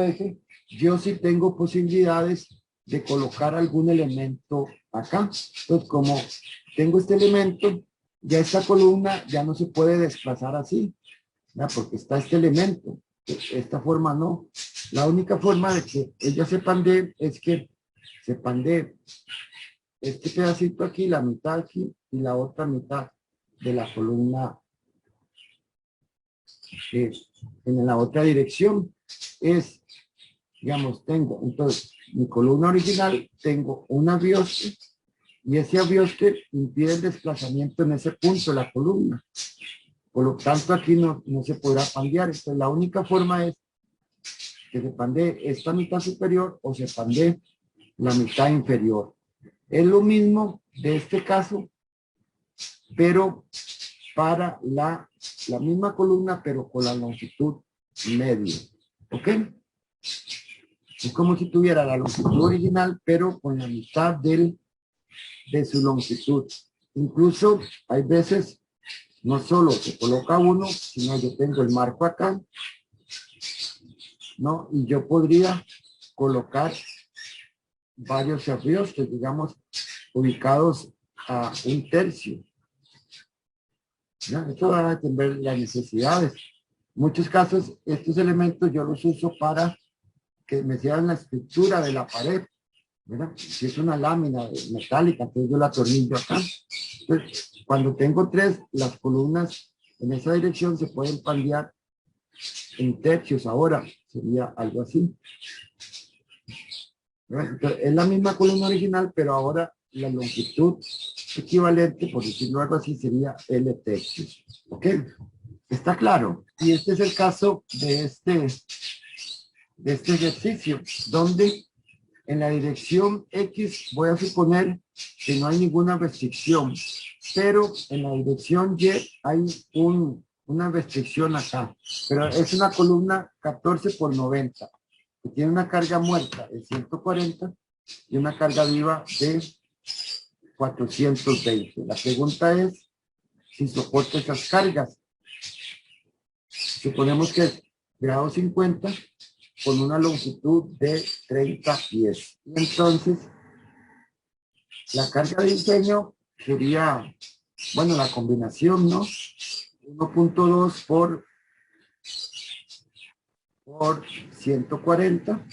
eje, yo sí tengo posibilidades de colocar algún elemento acá. Entonces, como tengo este elemento, ya esta columna ya no se puede desplazar así, ¿verdad? Porque está este elemento. Esta forma no. La única forma de que ella se pandee es que se pandee este pedacito aquí, la mitad aquí, y la otra mitad de la columna en la otra dirección. Es, digamos, tengo, entonces, mi columna original, tengo un abiostre, y ese abiostre impide el desplazamiento en ese punto de la columna. Por lo tanto, aquí no se podrá pandear. Entonces, la única forma es que se pandee esta mitad superior o se pandee la mitad inferior. Es lo mismo de este caso, pero para la misma columna, pero con la longitud media. ¿Ok? Es como si tuviera la longitud original, pero con la mitad de su longitud. Incluso hay veces, no solo se coloca uno, sino yo tengo el marco acá, ¿no? Y yo podría colocar varios abiostres, digamos, ubicados a 1/3. ¿No? Esto va a depender de las necesidades. En muchos casos, estos elementos yo los uso para que me sean la estructura de la pared, ¿verdad? Si es una lámina metálica, entonces yo la atornillo acá. Entonces, cuando tengo 3, las columnas en esa dirección se pueden pandear en tercios. Ahora sería algo así. Entonces, es la misma columna original, pero ahora la longitud equivalente, por decirlo algo así, sería L tercios. ¿Ok? ¿Está claro? Y este es el caso de este ejercicio, donde En la dirección X voy a suponer que no hay ninguna restricción, pero en la dirección Y hay una restricción acá, pero es una columna 14 por 90, que tiene una carga muerta de 140 y una carga viva de 420. La pregunta es si soporta esas cargas. Suponemos que es grado 50 con una longitud de 30 pies. Y entonces, la carga de diseño sería, bueno, la combinación, ¿no? 1.2 por 140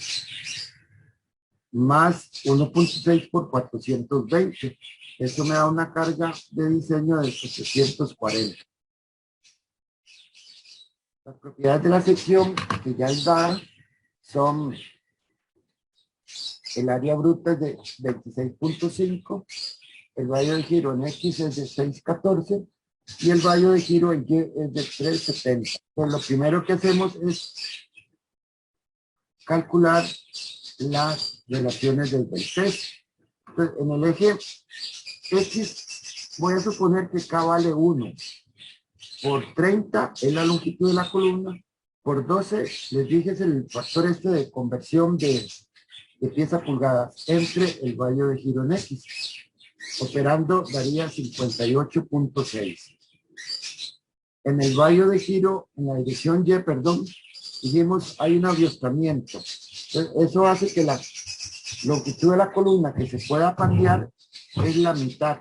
más 1.6 por 420. Eso me da una carga de diseño de 740. Las propiedades de la sección que ya es dada son el área bruta es de 26.5, el radio de giro en X es de 6.14 y el radio de giro en Y es de 3.70. Pues lo primero que hacemos es calcular las relaciones del Beltrés. Entonces, en el eje X voy a suponer que K vale 1. Por 30 es la longitud de la columna. Por 12, les dije, es el factor este de conversión de pies a pulgadas entre el radio de giro en X. Operando daría 58.6. En el radio de giro, en la dirección Y, perdón, dijimos hay un aviostamiento. Eso hace que la longitud de la columna que se pueda pandear es la mitad.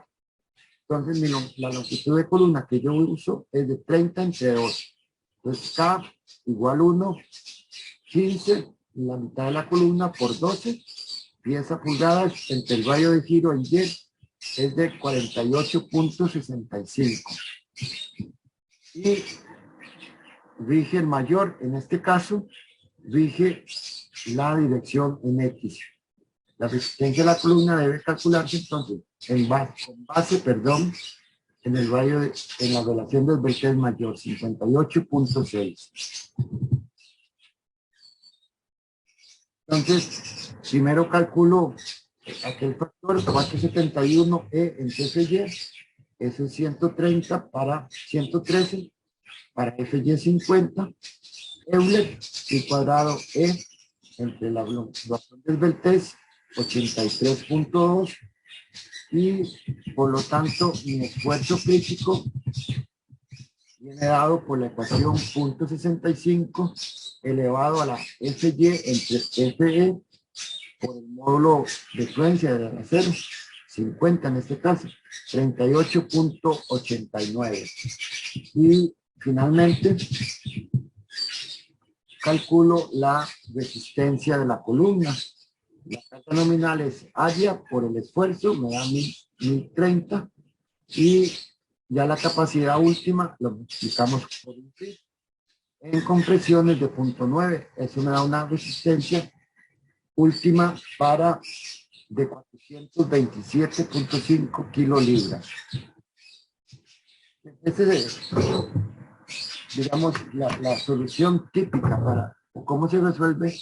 Entonces la longitud de columna que yo uso es de 30 entre 2. Entonces K igual 1, 15, la mitad de la columna por 12, pies a pulgadas entre el radio de giro en Y es de 48.65. Y rige el mayor, en este caso, rige la dirección en X. La resistencia de la columna debe calcularse entonces con base, en el radio en la relación del Beltrés mayor, 58.6. Entonces, primero calculo aquel factor 471E en FY, eso es 130 para 113 para FY 50, Euler y cuadrado E entre la longitud del Beltrés 83.2 y por lo tanto mi esfuerzo crítico viene dado por la ecuación .65 elevado a la FY entre FE por el módulo de influencia del acero, 50 en este caso, 38.89. Y finalmente calculo la resistencia de la columna. La carga nominal es área por el esfuerzo, me da 1030 y ya la capacidad última lo multiplicamos por un pi en compresiones de 0.9. Eso me da una resistencia última de 427.5 kilolibras. Esa es, digamos, la solución típica para cómo se resuelve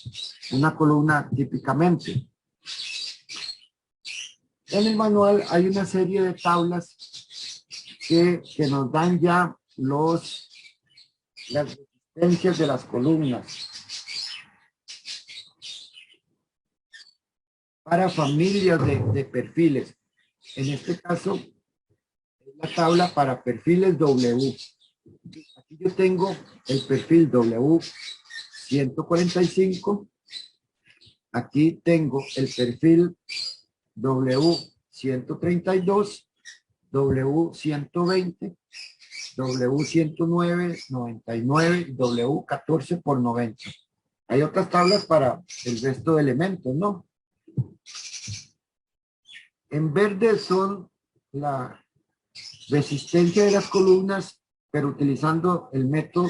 una columna típicamente. En el manual hay una serie de tablas que nos dan ya las resistencias de las columnas para familias de perfiles. En este caso, es la tabla para perfiles W. Aquí yo tengo el perfil W145. Aquí tengo el perfil W132, W120, W109, 99 y W14 por 90. Hay otras tablas para el resto de elementos, ¿no? En verde son la resistencia de las columnas, pero utilizando el método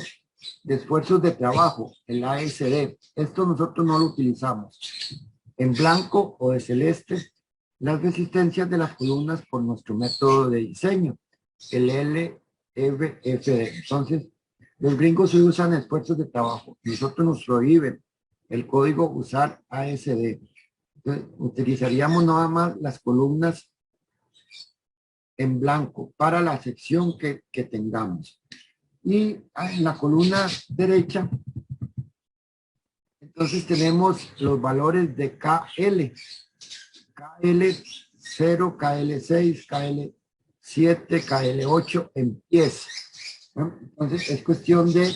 de esfuerzos de trabajo, el ASD. Esto nosotros no lo utilizamos. En blanco o de celeste, las resistencias de las columnas por nuestro método de diseño, el LVFD. Entonces, los gringos hoy usan esfuerzos de trabajo. Nosotros nos prohíben el código usar ASD. Entonces, utilizaríamos nada más las columnas en blanco para la sección que tengamos. Y en la columna derecha, entonces tenemos los valores de KL. KL0, KL6, KL7, KL8 en pies. ¿No? Entonces es cuestión de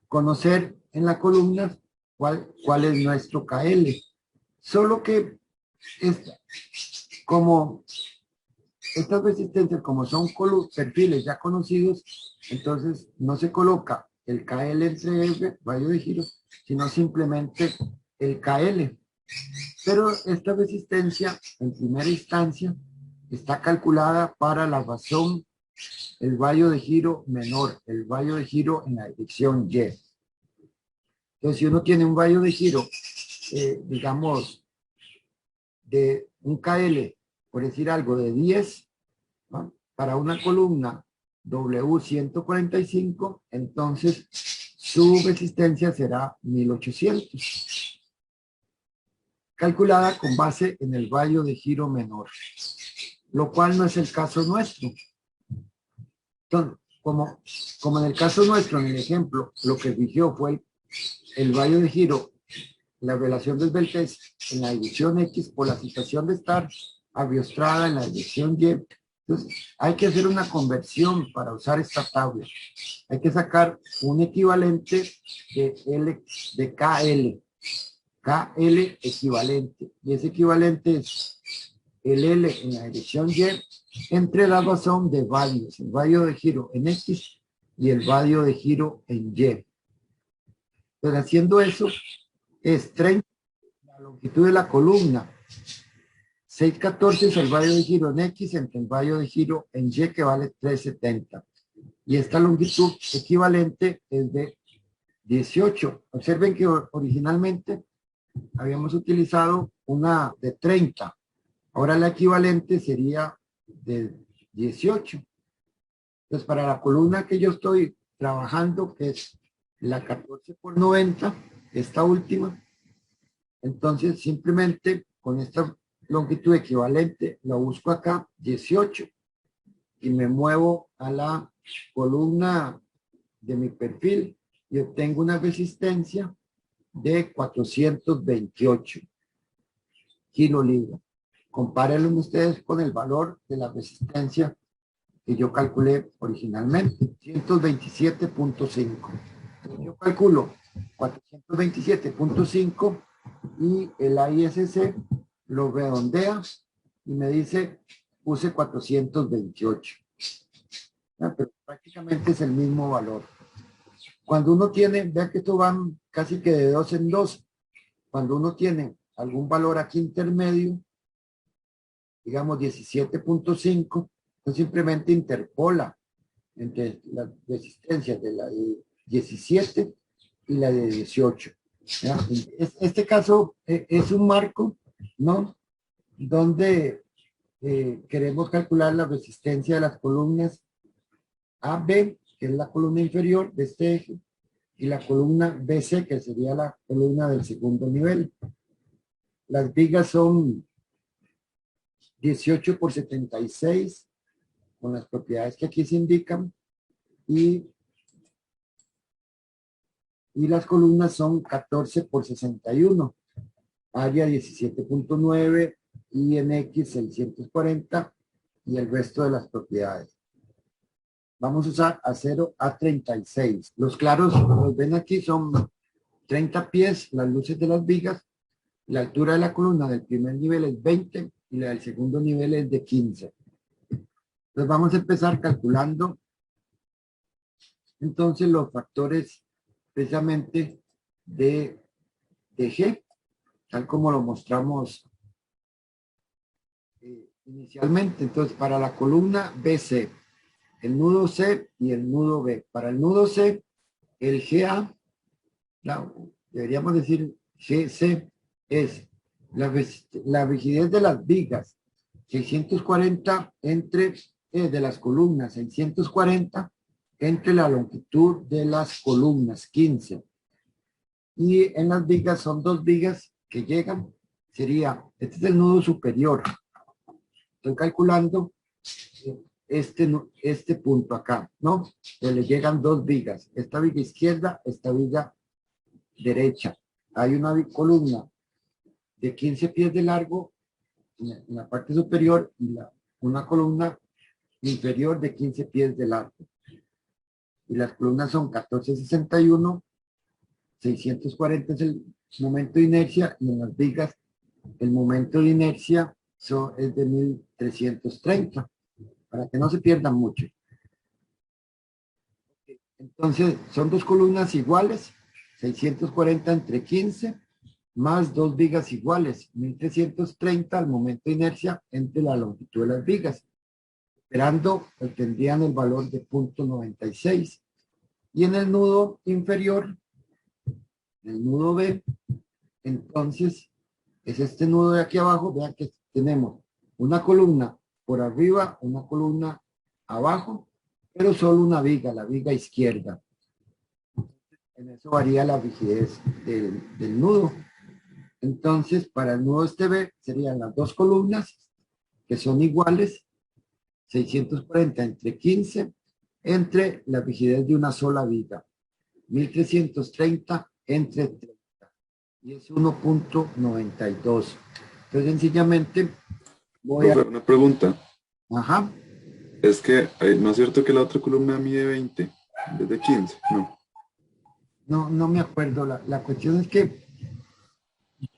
conocer en la columna cuál es nuestro KL. Solo que como estas resistencias, como son perfiles ya conocidos, entonces no se coloca el KL entre el radio de giro, sino simplemente el KL. Pero esta resistencia, en primera instancia, está calculada para la razón, el radio de giro menor, el radio de giro en la dirección Y. Entonces, si uno tiene un radio de giro, digamos, de un KL, por decir algo, de 10, ¿no? Para una columna W145, entonces su resistencia será 1800, calculada con base en el radio de giro menor, lo cual no es el caso nuestro. Entonces, como en el caso nuestro, en el ejemplo, lo que rigió fue el radio de giro, la relación del Beltès en la dirección X por la situación de estar aviostrada en la dirección Y. Entonces, hay que hacer una conversión para usar esta tabla. Hay que sacar un equivalente de KL. KL equivalente. Y ese equivalente es el L en la dirección Y entre la razón de radios, el radio de giro en X y el radio de giro en Y. Entonces, haciendo eso, es 30 la longitud de la columna. 614 es el radio de giro en X entre el radio de giro en Y, que vale 370. Y esta longitud equivalente es de 18. Observen que originalmente habíamos utilizado una de 30. Ahora la equivalente sería de 18. Entonces, para la columna que yo estoy trabajando, que es la 14 por 90, esta última, entonces simplemente con esta longitud equivalente la busco acá, 18, y me muevo a la columna de mi perfil y obtengo una resistencia de 428 kilolibras. Compárenlo ustedes con el valor de la resistencia que yo calculé originalmente, 127.5. Yo calculo 427.5 y el AISC lo redondea y me dice, puse 428. Pero prácticamente es el mismo valor. Cuando uno tiene, vean que esto van casi que de 2 en 2. Cuando uno tiene algún valor aquí intermedio, digamos 17.5, pues simplemente interpola entre las resistencias de la de 17 y la de 18. ¿Ya? Este caso es un marco, ¿no? Donde queremos calcular la resistencia de las columnas AB, que es la columna inferior de este eje, y la columna BC, que sería la columna del segundo nivel. Las vigas son 18 por 76, con las propiedades que aquí se indican, y las columnas son 14 por 61, área 17.9, INX 640, y el resto de las propiedades. Vamos a usar acero A36. Los claros, los ven aquí, son 30 pies, las luces de las vigas. La altura de la columna del primer nivel es 20 y la del segundo nivel es de 15. Entonces vamos a empezar calculando entonces los factores precisamente de G, tal como lo mostramos inicialmente. Entonces, para la columna BC, el nudo C y el nudo B. Para el nudo C, el GA, deberíamos decir GC, es la rigidez de las vigas, 640 entre, de las columnas, 640 entre la longitud de las columnas, 15. Y en las vigas son dos vigas que llegan, sería, este es el nudo superior. Estoy calculando este punto acá, ¿no? Que le llegan dos vigas, esta viga izquierda, esta viga derecha. Hay una columna de 15 pies de largo en la parte superior y una columna inferior de 15 pies de largo. Y las columnas son 1461, 640 es el momento de inercia, y en las vigas el momento de inercia es de 1330, para que no se pierdan mucho. Entonces, son dos columnas iguales, 640 entre 15, más dos vigas iguales, 1330 al momento de inercia entre la longitud de las vigas. Esperando, obtendrían el valor de 0.96. Y en el nudo inferior, el nudo B, entonces, es este nudo de aquí abajo. Vean que tenemos una columna por arriba, una columna abajo, pero solo una viga, la viga izquierda. En eso varía la rigidez del nudo. Entonces, para el nudo este B, serían las dos columnas, que son iguales, 640 entre 15, entre la rigidez de una sola viga, 1330 entre 30, y es 1.92. Entonces, sencillamente, voy a... Una pregunta. Ajá. Es que, ¿no es cierto que la otra columna mide 20 en vez de 15? No. No me acuerdo. La cuestión es que...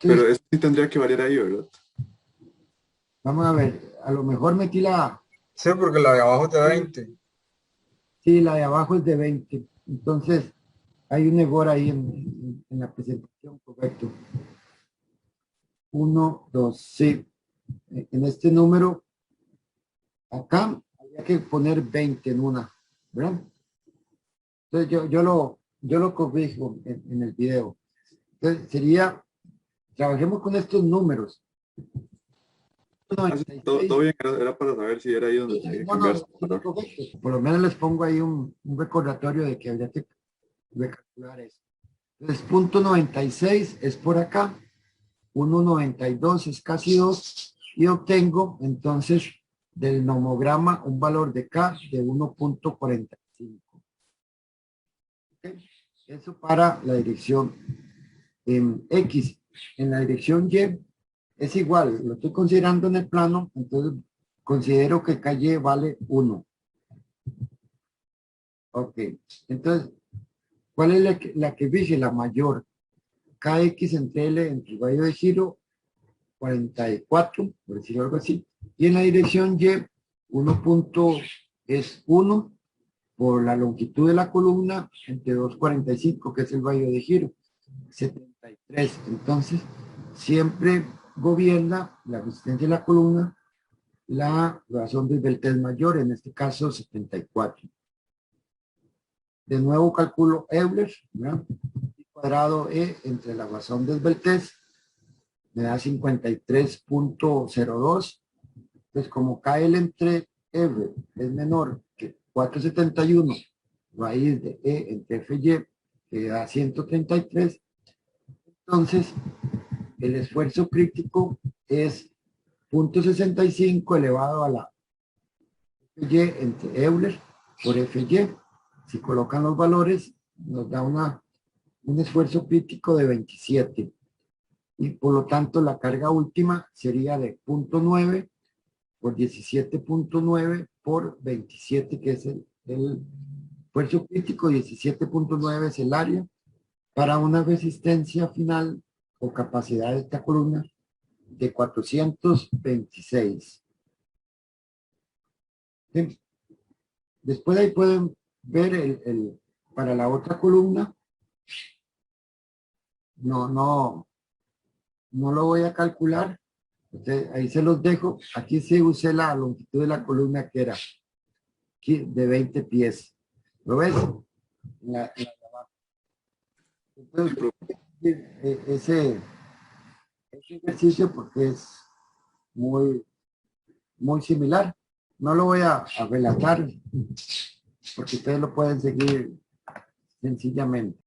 Pero esto sí tendría que variar ahí, ¿verdad? Vamos a ver. A lo mejor metí la... Sí, porque la de abajo es de 20. Sí, la de abajo es de 20. Entonces, hay un error ahí en la presentación, correcto. 1, 2, sí. En este número, acá, había que poner 20 en una, ¿verdad? Entonces, yo lo corrijo en el video. Entonces, sería, trabajemos con estos números. Todo bien, era para saber si era ahí donde tenía que cambiarse. Por lo menos les pongo ahí un recordatorio de que habría que recalcular eso. Entonces, 0.96 es por acá, 1.92 es casi 2, y obtengo entonces del nomograma un valor de K de 1.45. ¿Okay? Eso para la dirección X. En la dirección Y es igual, lo estoy considerando en el plano, entonces considero que KY vale 1. Ok, entonces, ¿cuál es la que rige? La mayor. KX entre L, entre el radio de giro, 44, por decirlo algo así. Y en la dirección Y, 1 es 1 por la longitud de la columna entre 2,45, que es el radio de giro, 73. Entonces, siempre gobierna la resistencia de la columna la razón de Beltrés mayor, en este caso 74. De nuevo calculo Euler, ¿verdad? Cuadrado E entre la razón de Beltrés me da 53.02. Entonces, como KL entre R es menor que 471 raíz de E entre FY, que da 133, entonces el esfuerzo crítico es 0.65 elevado a la FY entre Euler por FY. Si colocan los valores, nos da un esfuerzo crítico de 27. Y por lo tanto, la carga última sería de 0.9 por 17.9 por 27, que es el esfuerzo crítico. 17.9 es el área para una resistencia final o capacidad de esta columna de 426. ¿Sí? Después ahí pueden ver para la otra columna. No lo voy a calcular. Entonces, ahí se los dejo. Aquí sí usé la longitud de la columna que era aquí de 20 pies. ¿Lo ves? Entonces, ese ejercicio, porque es muy similar. No lo voy a relatar porque ustedes lo pueden seguir sencillamente.